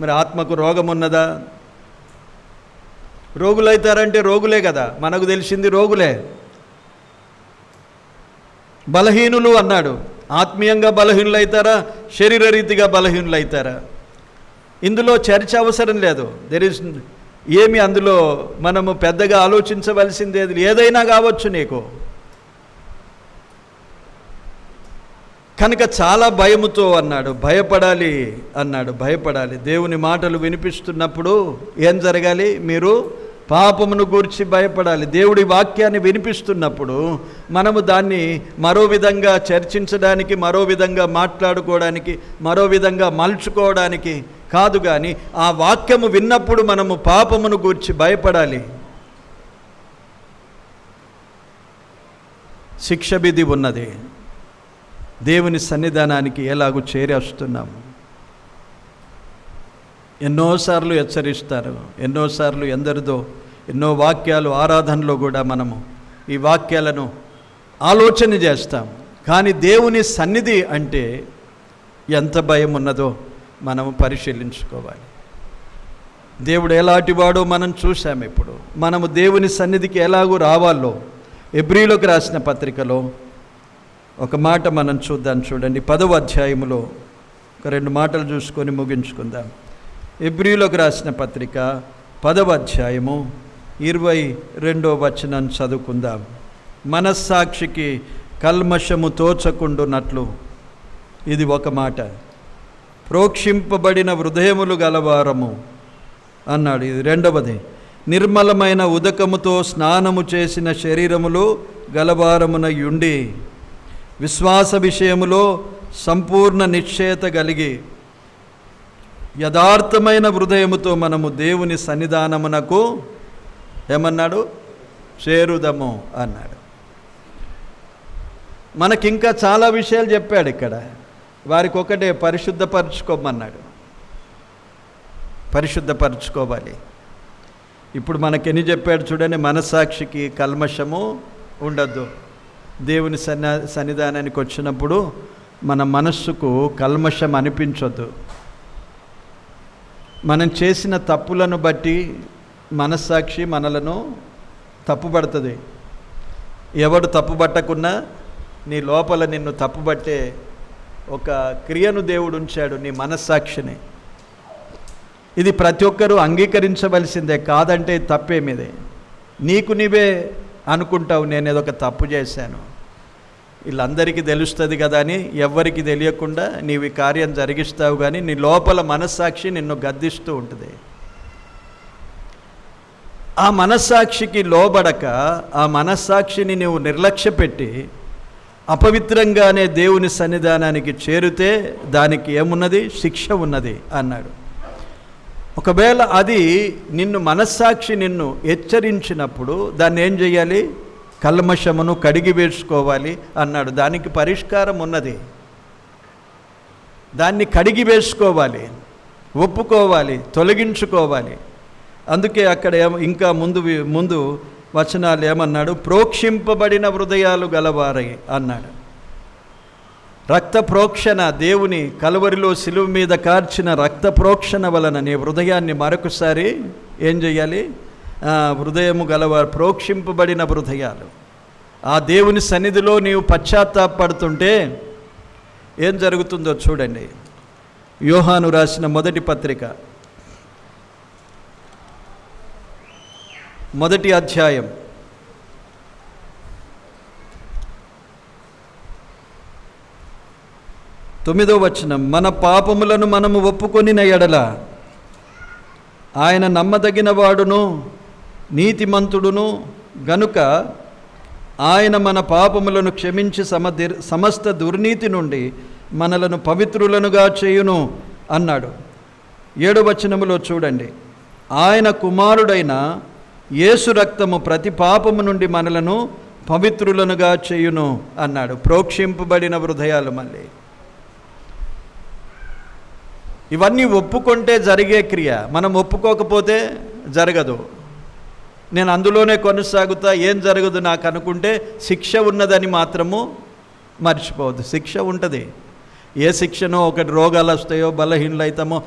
మరి ఆత్మకు రోగం ఉన్నదా? రోగులైతారంటే రోగులే కదా, మనకు తెలిసింది రోగులే. బలహీనులు అన్నాడు. ఆత్మీయంగా బలహీనులైతారా, శరీర రీతిగా బలహీనులైతారా? ఇందులో చర్చ అవసరం లేదు. ఏమి అందులో మనము పెద్దగా ఆలోచించవలసిందేది, ఏదైనా కావచ్చు నీకు. కనుక చాలా భయముతో అన్నాడు, భయపడాలి అన్నాడు, భయపడాలి. దేవుని మాటలు వినిపిస్తున్నప్పుడు ఏం జరగాలి? మీరు పాపమును గూర్చి భయపడాలి. దేవుడి వాక్యాన్ని వినిపిస్తున్నప్పుడు మనము దాన్ని మరో విధంగా చర్చించడానికి, మరో విధంగా మాట్లాడుకోవడానికి, మరో విధంగా మలుచుకోవడానికి కాదు, కానీ ఆ వాక్యము విన్నప్పుడు మనము పాపమును గూర్చి భయపడాలి. శిక్ష విధి ఉన్నది. దేవుని సన్నిధానానికి ఎలాగూ చేరేస్తున్నాము. ఎన్నోసార్లు హెచ్చరిస్తారు, ఎన్నోసార్లు ఎందరిదో ఎన్నో వాక్యాలు ఆరాధనలో కూడా మనము ఈ వాక్యాలను ఆలోచన చేస్తాం. కానీ దేవుని సన్నిధి అంటే ఎంత భయం ఉన్నదో మనము పరిశీలించుకోవాలి. దేవుడు ఎలాంటి వాడో మనం చూసాము. ఇప్పుడు మనము దేవుని సన్నిధికి ఎలాగూ రావాలో ఎబ్రీయులకు రాసిన పత్రికలో ఒక మాట మనం చూద్దాం. చూడండి, 10వ అధ్యాయములో ఒక 2 మాటలు చూసుకొని ముగించుకుందాం. ఎబ్రీయులకు రాసిన పత్రిక 10వ అధ్యాయము 22వ వచనం చదువుకుందాం. మనస్సాక్షికి కల్మషము తోచకుండునట్లు, ఇది ఒక మాట, ప్రోక్షింపబడిన హృదయములు గలవారము అన్నాడు. ఇది రెండవది, నిర్మలమైన ఉదకముతో స్నానము చేసిన శరీరములు గలవారమునయుండి విశ్వాస విషయములో సంపూర్ణ నిశ్చయత కలిగి యథార్థమైన హృదయముతో మనము దేవుని సన్నిధానమునకు ఏమన్నాడు? చేరుదము అన్నాడు. మనకింకా చాలా విషయాలు చెప్పాడు ఇక్కడ. వారికి ఒకటే, పరిశుద్ధపరచుకోమన్నాడు. పరిశుద్ధపరచుకోవాలి. ఇప్పుడు మనకెన్ని చెప్పాడు చూడండి. మనస్సాక్షికి కల్మషము ఉండద్దు. దేవుని సన్నిధానానికి వచ్చినప్పుడు మన మనస్సుకు కల్మషం అనిపించొద్దు. మనం చేసిన తప్పులను బట్టి మనస్సాక్షి మనలను తప్పుపడుతుంది. ఎవడు తప్పుపట్టకున్నా నీ లోపల నిన్ను తప్పుపట్టే ఒక క్రియను దేవుడు ఉంచాడు, నీ మనస్సాక్షిని. ఇది ప్రతి ఒక్కరూ అంగీకరించవలసిందే. కాదంటే తప్పేమిదే. నీకు నీవే అనుకుంటావు, నేను ఏదో ఒక తప్పు చేశాను, వీళ్ళందరికీ తెలుస్తుంది కదా అని ఎవ్వరికి తెలియకుండా నీవు ఈ కార్యం జరిగిస్తావు. కానీ నీ లోపల మనస్సాక్షి నిన్ను గద్దిస్తూ ఉంటుంది. ఆ మనస్సాక్షికి లోబడక ఆ మనస్సాక్షిని నువ్వు నిర్లక్ష్యపెట్టి అపవిత్రంగానే దేవుని సన్నిధానానికి చేరితే దానికి ఏమున్నది? శిక్ష ఉన్నది అన్నాడు. ఒకవేళ అది మనస్సాక్షి నిన్ను హెచ్చరించినప్పుడు దాన్ని ఏం చేయాలి? కల్మషమును కడిగి వేసుకోవాలి అన్నాడు. దానికి పరిష్కారం ఉన్నది. దాన్ని కడిగి వేసుకోవాలి, ఒప్పుకోవాలి, తొలగించుకోవాలి. అందుకే అక్కడ ఇంకా ముందు వచనాలు ఏమన్నాడు? ప్రోక్షింపబడిన హృదయాలు గలవారై అన్నాడు. రక్త ప్రోక్షణ, దేవుని కలువరిలో శిలువ మీద కార్చిన రక్త ప్రోక్షణ వలన నీ హృదయాన్ని మరొకసారి ఏం చేయాలి? హృదయము గలవారు, ప్రోక్షింపబడిన హృదయాలు. ఆ దేవుని సన్నిధిలో నీవు పశ్చాత్తాపడుతుంటే ఏం జరుగుతుందో చూడండి. యోహాను రాసిన మొదటి పత్రిక 1వ అధ్యాయం 9వ వచనం, మన పాపములను మనము ఒప్పుకొనిన ఎడల ఆయన నమ్మదగిన వాడును నీతిమంతుడును గనుక ఆయన మన పాపములను క్షమించి సమస్త దుర్నీతి నుండి మనలను పవిత్రులనుగా చేయును అన్నాడు. 7వ వచనములో చూడండి, ఆయన కుమారుడైన యేసు రక్తము ప్రతి పాపము నుండి మనలను పవిత్రులనుగా చేయును అన్నాడు. ప్రోక్షింపబడిన హృదయాలు. మళ్ళీ ఇవన్నీ ఒప్పుకుంటే జరిగే క్రియ, మనం ఒప్పుకోకపోతే జరగదు. నేను అందులోనే కొనసాగుతా, ఏం జరగదు నాకు అనుకుంటే శిక్ష ఉన్నదని మాత్రము మర్చిపోవద్దు. శిక్ష ఉంటుంది. ఏ శిక్షనో, ఒకటి రోగాలు వస్తాయో, బలహీనలు అవుతామో,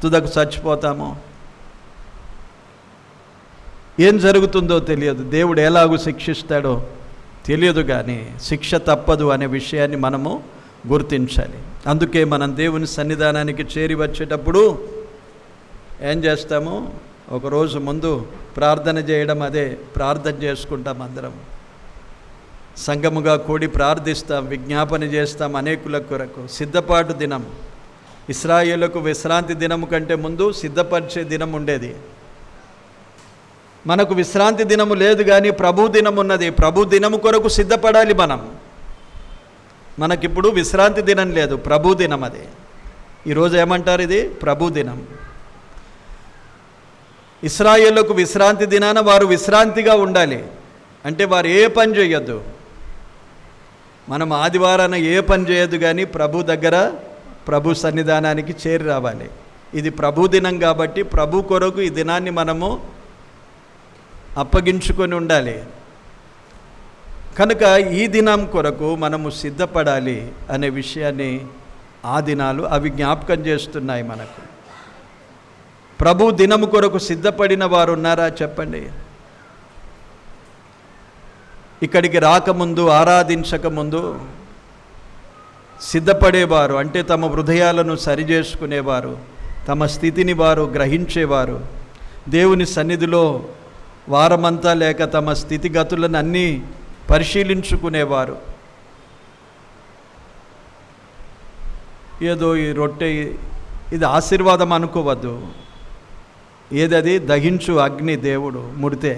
తుదకు చచ్చిపోతామో, ఏం జరుగుతుందో తెలియదు, దేవుడు ఎలాగూ శిక్షిస్తాడో తెలియదు, కానీ శిక్ష తప్పదు అనే విషయాన్ని మనము గుర్తించాలి. అందుకే మనం దేవుని సన్నిధానానికి చేరి వచ్చేటప్పుడు ఏం చేస్తాము? ఒకరోజు ముందు ప్రార్థన చేయడం, అదే ప్రార్థన చేసుకుంటాం. అందరం సంఘముగా కూడి ప్రార్థిస్తాం, విజ్ఞాపన చేస్తాం అనేకుల కొరకు. సిద్ధపాటు దినం, ఇశ్రాయేలుకు విశ్రాంతి దినం కంటే ముందు సిద్ధపరిచే దినం ఉండేది. మనకు విశ్రాంతి దినము లేదు, కానీ ప్రభు దినం ఉన్నది. ప్రభు దినము కొరకు సిద్ధపడాలి మనం. మనకిప్పుడు విశ్రాంతి దినం లేదు, ప్రభు దినం. అది ఈరోజు ఏమంటారు? ఇది ప్రభు దినం. ఇశ్రాయేలుకు విశ్రాంతి దినాన వారు విశ్రాంతిగా ఉండాలి. అంటే వారు ఏ పని చేయొద్దు. మనం ఆదివారాన ఏ పని చేయొద్దు, కానీ ప్రభు దగ్గర, ప్రభు సన్నిధానానికి చేరి రావాలి. ఇది ప్రభు దినం కాబట్టి ప్రభు కొరకు ఈ దినాన్ని మనము అప్పగించుకొని ఉండాలి. కనుక ఈ దినం కొరకు మనము సిద్ధపడాలి అనే విషయాన్ని ఆ దినాలు అవి జ్ఞాపకం చేస్తున్నాయి మనకు. ప్రభు దినము కొరకు సిద్ధపడిన వారు ఉన్నారా చెప్పండి? ఇక్కడికి రాకముందు, ఆరాధించకముందు సిద్ధపడేవారు, అంటే తమ హృదయాలను సరిచేసుకునేవారు, తమ స్థితిని వారు గ్రహించేవారు, దేవుని సన్నిధిలో వారమంతా లేక తమ స్థితిగతులను అన్నీ పరిశీలించుకునేవారు. ఏదో ఈ రొట్టె ఇది ఆశీర్వాదం అనుకోవద్దు. ఏదది? దహించు అగ్ని. దేవుడు ముడితే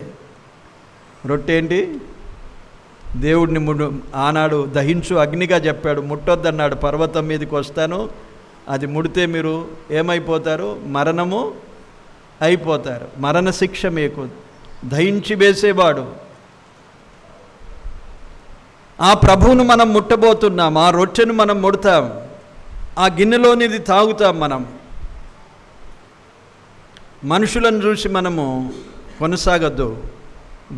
రొట్టె ఏంటి? దేవుడిని ఆనాడు దహించు అగ్నిగా చెప్పాడు. ముట్టొద్దన్నాడు. పర్వతం మీదకి వస్తాను, అది ముడితే మీరు ఏమైపోతారు? మరణము అయిపోతారు, మరణ శిక్ష మీకు. దహించి వేసేవాడు. ఆ ప్రభువును మనం ముట్టబోతున్నాం. ఆ రొట్టెను మనం ముడతాం, ఆ గిన్నెలోనిది తాగుతాం. మనం మనుషులను చూసి మనము కొనసాగద్దు.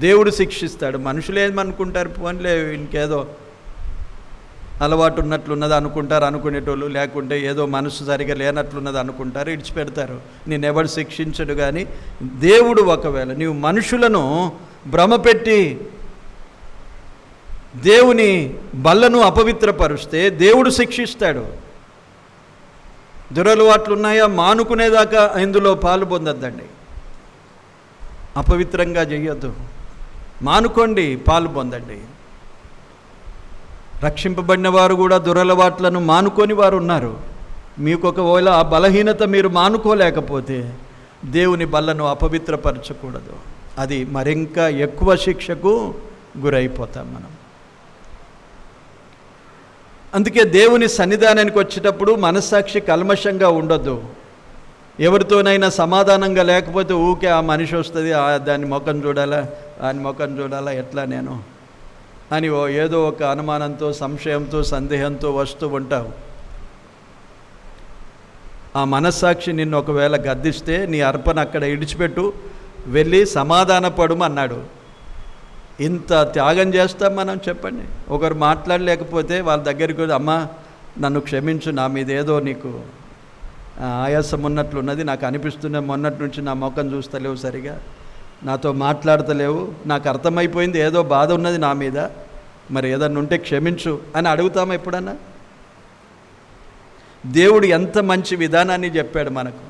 దేవుడు శిక్షిస్తాడు. మనుషులు ఏమనుకుంటారు? పోన్లే, ఇంకేదో అలవాటు ఉన్నట్లున్నది అనుకుంటారు అనుకునేటోళ్ళు, లేకుంటే ఏదో మనసు సరిగా లేనట్లున్నది అనుకుంటారు, ఇడిచిపెడతారు. నేనెవడు శిక్షించడు. కానీ దేవుడు ఒకవేళ నీవు మనుషులను భ్రమపెట్టి దేవుని బల్లను అపవిత్రపరుస్తే దేవుడు శిక్షిస్తాడు. దురలవాట్లు ఉన్నాయా? మానుకునేదాకా ఇందులో పాలు పొందొద్దండి. అపవిత్రంగా చేయొద్దు, మానుకోండి, పాలు పొందండి. రక్షింపబడిన వారు కూడా దురలవాట్లను మానుకొని వారు ఉన్నారు. మీకు ఒకవేళ ఆ బలహీనత మీరు మానుకోలేకపోతే దేవుని బల్లను అపవిత్రపరచకూడదు. అది మరింకా ఎక్కువ శిక్షకు గురైపోతాం మనం. అందుకే దేవుని సన్నిధానానికి వచ్చేటప్పుడు మనస్సాక్షి కల్మషంగా ఉండొద్దు. ఎవరితోనైనా సమాధానంగా లేకపోతే ఊకే ఆ మనిషి వస్తుంది, దాని ముఖం చూడాలా, దాని ముఖం చూడాలా, ఎట్లా నేను అని ఏదో ఒక అనుమానంతో, సంశయంతో, సందేహంతో వస్తూ ఉంటావు. ఆ మనస్సాక్షి నిన్ను ఒకవేళ గద్దిస్తే నీ అర్పణ అక్కడ ఇడిచిపెట్టు, వెళ్ళి సమాధానపడమన్నాడు. ఇంత త్యాగం చేస్తాం మనం చెప్పండి. ఒకరు మాట్లాడలేకపోతే వాళ్ళ దగ్గరికి అమ్మా నన్ను క్షమించు, నా మీద ఏదో నీకు ఆయాసం ఉన్నట్లున్నది, నాకు అనిపిస్తున్న మొన్నటి నుంచి నా ముఖం చూస్తలేవు, సరిగా నాతో మాట్లాడతలేవు, నాకు అర్థమైపోయింది ఏదో బాధ ఉన్నది నా మీద, మరి ఏదన్నా ఉంటే క్షమించు అని అడుగుతామా ఎప్పుడన్నా? దేవుడు ఎంత మంచి విధానాన్ని చెప్పాడు మనకు.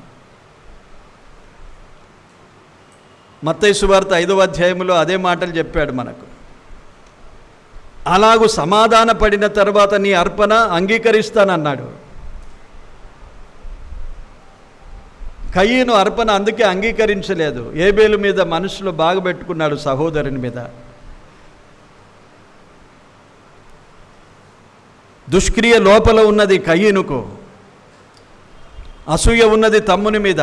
మత్తయి సువార్త 5వ అధ్యాయంలో అదే మాటలు చెప్పాడు మనకు. అలాగూ సమాధాన పడిన తర్వాత నీ అర్పణ అంగీకరిస్తానన్నాడు. కయీను అర్పణ అందుకే అంగీకరించలేదు. ఏబేలు మీద మనసులో బాగా పెట్టుకున్నాడు, సహోదరుని మీద. దుష్క్రియ లోపల ఉన్నది కయీనుకు. అసూయ ఉన్నది తమ్ముని మీద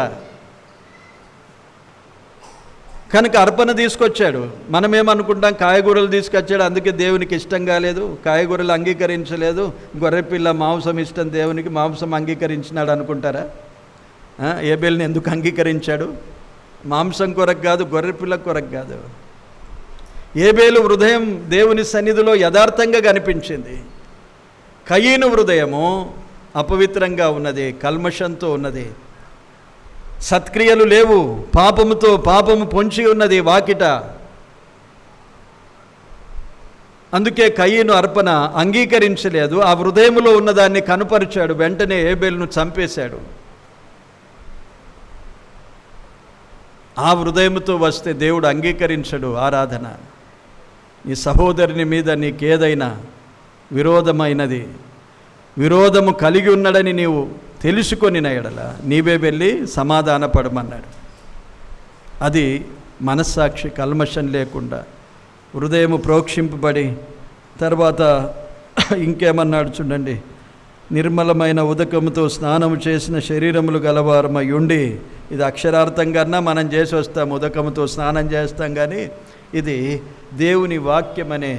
కనుక అర్పణ తీసుకొచ్చాడు. మనమేమనుకుంటాం, కాయగూరలు తీసుకొచ్చాడు అందుకే దేవునికి ఇష్టం కాలేదు, కాయగూరలు అంగీకరించలేదు, గొర్రెపిల్ల మాంసం ఇష్టం దేవునికి, మాంసం అంగీకరించినాడు అనుకుంటారా? ఏబేలుని ఎందుకు అంగీకరించాడు? మాంసం కొరకు కాదు, గొర్రెపిల్ల కొరకు కాదు. ఏబేలు హృదయం దేవుని సన్నిధిలో యథార్థంగా కనిపించింది. కయీను హృదయము అపవిత్రంగా ఉన్నది, కల్మషంతో ఉన్నది, సత్క్రియలు లేవు, పాపము పొంచి ఉన్నది వాకిట. అందుకే కయీను అర్పణ అంగీకరించలేదు. ఆ హృదయములో ఉన్నదాన్ని కనుపరిచాడు, వెంటనే ఏబేలును చంపేశాడు. ఆ హృదయముతో వస్తే దేవుడు అంగీకరించడు ఆరాధన. నీ సహోదరుని మీద నీకేదైనా విరోధము కలిగి ఉన్నాడని నీవు తెలుసుకొని ఎడల నీవే వెళ్ళి సమాధానపడమన్నాడు. అది మనస్సాక్షి కల్మషం లేకుండా హృదయము ప్రోక్షింపబడి, తర్వాత ఇంకేమన్నాడు చూడండి, నిర్మలమైన ఉదకముతో స్నానము చేసిన శరీరములు గలవారమై ఉండి. ఇది అక్షరార్థంగా మనం చేసి వస్తాం, ఉదకముతో స్నానం చేస్తాం, కానీ ఇది దేవుని వాక్యమనే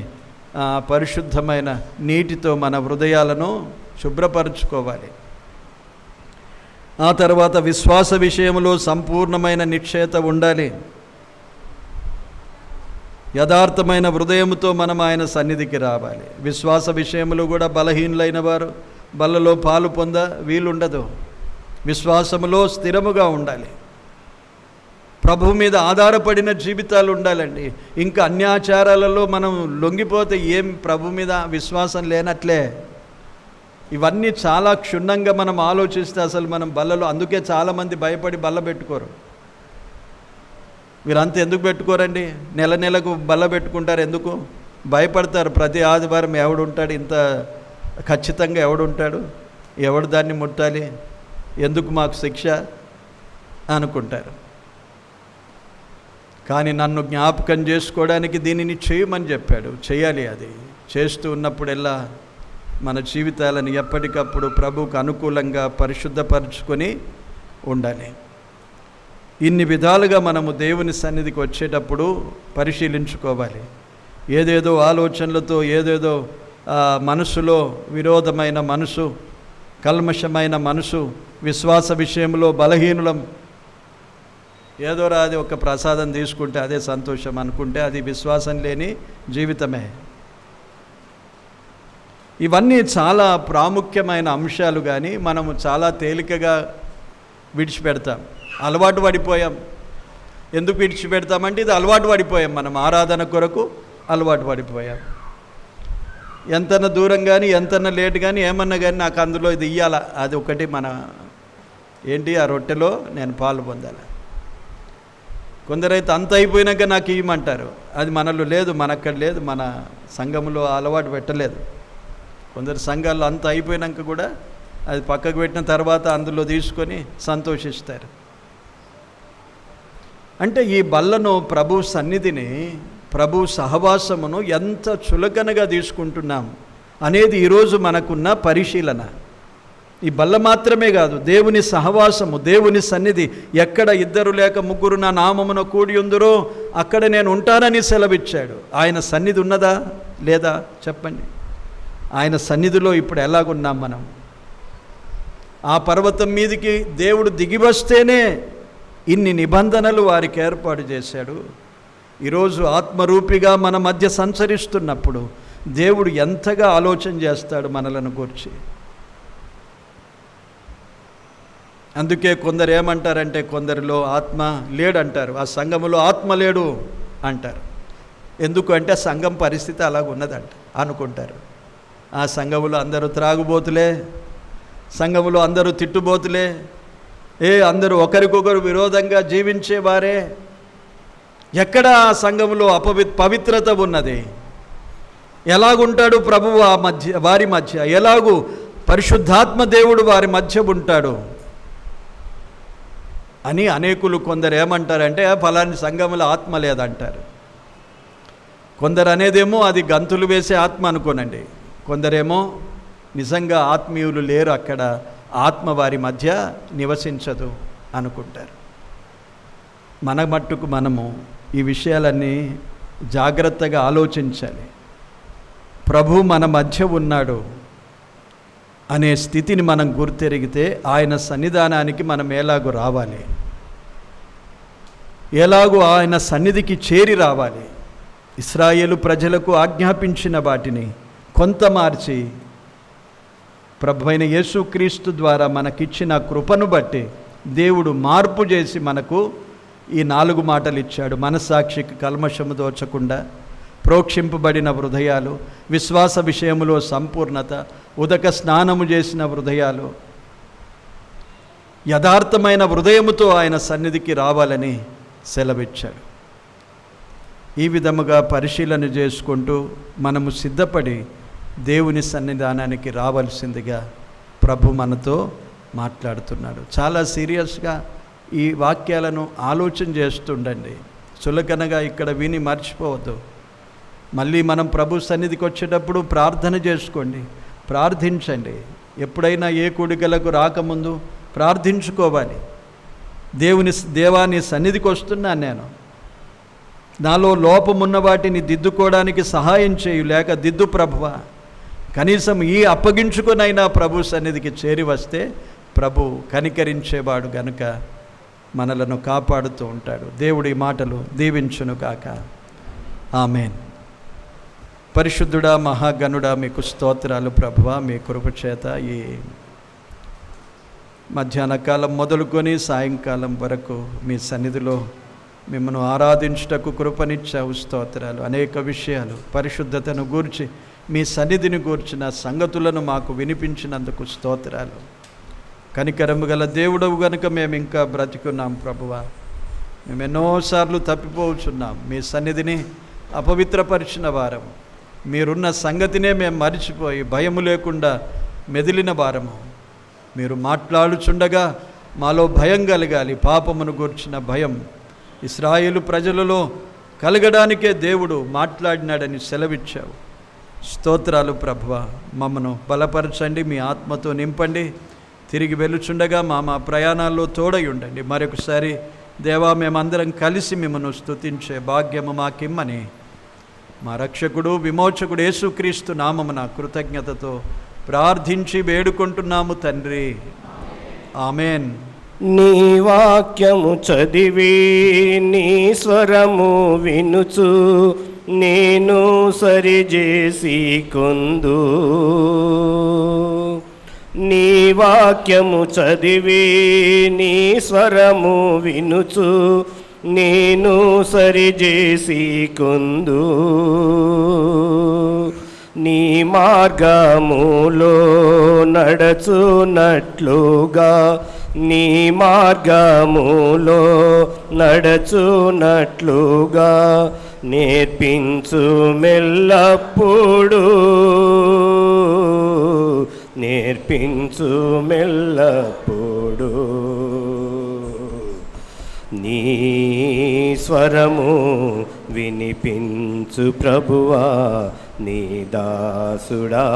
పరిశుద్ధమైన నీటితో మన హృదయాలను శుభ్రపరచుకోవాలి. ఆ తర్వాత విశ్వాస విషయంలో సంపూర్ణమైన నిశ్చయత ఉండాలి. యథార్థమైన హృదయముతో మనం ఆయన సన్నిధికి రావాలి. విశ్వాస విషయంలో కూడా బలహీనులైన వారు బల్లలో పాలు పొంద వీలుండదు. విశ్వాసములో స్థిరముగా ఉండాలి. ప్రభు మీద ఆధారపడిన జీవితాలు ఉండాలండి. ఇంకా అన్యాచారాలలో మనం లొంగిపోతే ఏం ప్రభు మీద విశ్వాసం లేనట్లే. ఇవన్నీ చాలా క్షుణ్ణంగా మనం ఆలోచిస్తే అసలు మనం బల్లలో, అందుకే చాలామంది భయపడి బల్ల పెట్టుకోరు. వీరంతా ఎందుకు పెట్టుకోరండి? నెలకు బల్ల పెట్టుకుంటారు. ఎందుకు భయపడతారు? ప్రతి ఆదివారం ఎవడుంటాడు, ఇంత ఖచ్చితంగా ఎవడుంటాడు, ఎవడు దాన్ని ముట్టాలి, ఎందుకు మాకు శిక్ష అనుకుంటారు. కానీ నన్ను జ్ఞాపకం చేసుకోవడానికి దీనిని చేయమని చెప్పాడు. చేయాలి. అది చేస్తూ ఉన్నప్పుడెల్లా మన జీవితాలను ఎప్పటికప్పుడు ప్రభువుకు అనుకూలంగా పరిశుద్ధపరచుకొని ఉండాలి. ఇన్ని విధాలుగా మనము దేవుని సన్నిధికి వచ్చేటప్పుడు పరిశీలించుకోవాలి. ఏదేదో ఆలోచనలతో, ఏదేదో మనసులో విరోధమైన మనసు, కల్మషమైన మనసు, విశ్వాస విషయంలో బలహీనులం, ఏదో రాది ఒక ప్రసాదం తీసుకుంటే అదే సంతోషం అనుకుంటే అది విశ్వాసం లేని జీవితమే. ఇవన్నీ చాలా ప్రాముఖ్యమైన అంశాలు, కానీ మనము చాలా తేలికగా విడిచిపెడతాం. అలవాటు పడిపోయాం. ఎందుకు విడిచిపెడతామంటే ఇది అలవాటు పడిపోయాం. మనం ఆరాధన కొరకు అలవాటు పడిపోయాం. ఎంతన్నా దూరం కానీ, ఎంతన్నా లేట్ కానీ, ఏమన్నా కానీ నాకు అందులో ఇది ఇయ్యాల, అది ఒకటి మన ఏంటి, ఆ రొట్టెలో నేను పాలు పొందాలి. కొందరైతే అంత అయిపోయినాక నాకు ఇవ్వమంటారు. అది మనలో లేదు, మనక్కడ లేదు, మన సంఘంలో అలవాటు పెట్టలేదు. కొందరు సంఘాల్లో అంత అయిపోయినాక కూడా అది పక్కకు పెట్టిన తర్వాత అందులో తీసుకొని సంతోషిస్తారు. అంటే ఈ బల్లను, ప్రభు సన్నిధిని, ప్రభు సహవాసమును ఎంత చులకనగా తీసుకుంటున్నాం అనేది ఈరోజు మనకున్న పరిశీలన. ఈ బల్ల మాత్రమే కాదు, దేవుని సహవాసము, దేవుని సన్నిధి. ఎక్కడ ఇద్దరు లేక ముగ్గురు నా నామమున కూడి ఉందరో అక్కడ నేను ఉంటానని సెలవిచ్చాడు. ఆయన సన్నిధి ఉన్నదా లేదా చెప్పండి? ఆయన సన్నిధిలో ఇప్పుడు ఎలాగున్నాం మనం? ఆ పర్వతం మీదికి దేవుడు దిగి వస్తేనే ఇన్ని నిబంధనలు వారికి ఏర్పాటు చేశాడు. ఈరోజు ఆత్మరూపిగా మన మధ్య సంచరిస్తున్నప్పుడు దేవుడు ఎంతగా ఆలోచన చేస్తాడు మనలను గురించి. అందుకే కొందరు ఏమంటారంటే, కొందరిలో ఆత్మ లేడంటారు, ఆ సంఘములో ఆత్మ లేడు అంటారు. ఎందుకు అంటే సంఘం పరిస్థితి అలాగ ఉన్నదంట అనుకుంటారు. ఆ సంఘములో అందరూ త్రాగుబోతులే, సంఘములో అందరూ తిట్టుబోతులే, అందరూ ఒకరికొకరు విరోధంగా జీవించేవారే. ఎక్కడ ఆ సంఘములో పవిత్రత ఉన్నది? ఎలాగుంటాడు ప్రభువు ఆ మధ్య, వారి మధ్య? ఎలాగూ పరిశుద్ధాత్మ దేవుడు వారి మధ్య ఉంటాడు అని అనేకులు కొందరు ఏమంటారంటే, ఫలాని సంఘములో ఆత్మ లేదంటారు. కొందరు అనేదేమో అది గంతులు వేసే ఆత్మ అనుకోనండి. కొందరేమో నిజంగా ఆత్మీయులు లేరు అక్కడ, ఆత్మ వారి మధ్య నివసించదు అనుకుంటారు. మన మట్టుకు మనము ఈ విషయాలన్నీ జాగ్రత్తగా ఆలోచించాలి. ప్రభు మన మధ్య ఉన్నాడు అనే స్థితిని మనం గుర్తెరిగితే ఆయన సన్నిధానానికి మనం ఎలాగూ రావాలి, ఎలాగూ ఆయన సన్నిధికి చేరి రావాలి. ఇశ్రాయేలు ప్రజలకు ఆజ్ఞాపించిన వాటిని కొంత మార్చి ప్రభువైన యేసుక్రీస్తు ద్వారా మనకిచ్చిన కృపను బట్టి దేవుడు మార్పు చేసి మనకు ఈ 4 మాటలు ఇచ్చాడు. మనస్సాక్షికి కల్మషము దోచకుండా, ప్రోక్షింపబడిన హృదయాలు, విశ్వాస విషయములో సంపూర్ణత, ఉదక స్నానము చేసిన హృదయాలు, యథార్థమైన హృదయముతో ఆయన సన్నిధికి రావాలని సెలవిచ్చాడు. ఈ విధముగా పరిశీలన చేసుకుంటూ మనము సిద్ధపడి దేవుని సన్నిధానానికి రావాల్సిందిగా ప్రభు మనతో మాట్లాడుతున్నాడు. చాలా సీరియస్గా ఈ వాక్యాలను ఆలోచన చేస్తుండండి. చులకనగా ఇక్కడ విని మర్చిపోవద్దు. మళ్ళీ మనం ప్రభు సన్నిధికి వచ్చేటప్పుడు ప్రార్థన చేసుకోండి, ప్రార్థించండి. ఎప్పుడైనా ఏ కూడికలకు రాకముందు ప్రార్థించుకోవాలి. దేవాని సన్నిధికి వస్తున్నాను, నేను నాలో లోపమున్న వాటిని దిద్దుకోవడానికి సహాయం చేయు, లేక దిద్దు ప్రభువా. కనీసం ఈ అప్పగించుకునైనా ప్రభు సన్నిధికి చేరి వస్తే ప్రభు కనికరించేవాడు గనుక మనలను కాపాడుతూ ఉంటాడు. దేవుడి మాటలు దీవించును కాక. ఆమేన్. పరిశుద్ధుడా, మహాగణుడా, మీకు స్తోత్రాలు ప్రభువా. మీ కృప చేత ఈ మధ్యాహ్న కాలం మొదలుకొని సాయంకాలం వరకు మీ సన్నిధిలో మిమ్మల్ని ఆరాధించుటకు కృపనిచ్చావు. స్తోత్రాలు. అనేక విషయాలు పరిశుద్ధతను గూర్చి, మీ సన్నిధిని గూర్చిన సంగతులను మాకు వినిపించినందుకు స్తోత్రాలు. కనికరము గల దేవుడవు గనుక మేము ఇంకా బ్రతికున్నాం ప్రభువా. మేము ఎన్నోసార్లు తప్పిపోవచ్చున్నాం. మీ సన్నిధిని అపవిత్రపరిచిన వారము, మీరున్న సంగతినే మేము మరిచిపోయి భయము లేకుండా మెదిలిన వారము. మీరు మాట్లాడుచుండగా మాలో భయం కలగాలి. పాపమును గూర్చిన భయం ఇశ్రాయేలు ప్రజలలో కలగడానికే దేవుడు మాట్లాడినాడని సెలవిచ్చావు. స్తోత్రాలు ప్రభువా. మమ్మను బలపరచండి, మీ ఆత్మతో నింపండి. తిరిగి వెలుచుండగా మా ప్రయాణాల్లో తోడై ఉండండి. మరొకసారి దేవా, మేమందరం కలిసి మిమ్మను స్తుతించే భాగ్యము మాకిమ్మని మా రక్షకుడు విమోచకుడు యేసుక్రీస్తు నామమున కృతజ్ఞతతో ప్రార్థించి వేడుకుంటున్నాము తండ్రి. ఆమేన్. నీ వాక్యము చదివి నీ స్వరము వినుచు నేను సరిచేసి కొందు. నీ వాక్యము చదివి నీ స్వరము వినుచు నేను సరిచేసి కొందు. నీ మార్గములో నడచునట్లుగా, నీ మార్గములో నడచునట్లుగా నేర్పించు మెల్లప్పుడు, నేర్పించు మెల్లప్పుడు. నీ స్వరము వినిపించు ప్రభువా, నీ దాసుడాలాకించున్.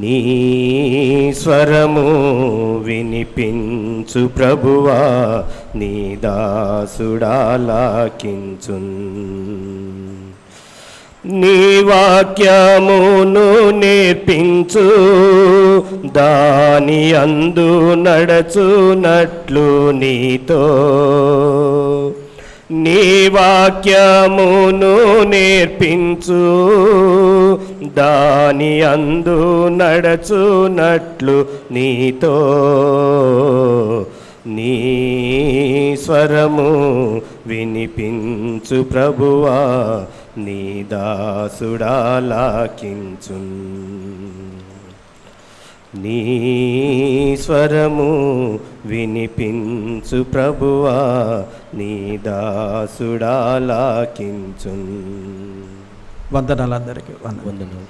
నీ స్వరము వినిపించు ప్రభువా, నీ దాసుడాలాకించున్. నీ వాక్యమును నేర్పించు, దాని అందు నడచునట్లు నీతో. నీ వాక్యమును నేర్పించు, దాని అందు నడచునట్లు నీతో. నీ స్వరము వినిపించు ప్రభువా, నీ దాసుడాలాకించున్. నీ స్వరము వినిపించు ప్రభువా, నీ దాసుడాలాకించున్. వందనాలందరికీ వందనాలు.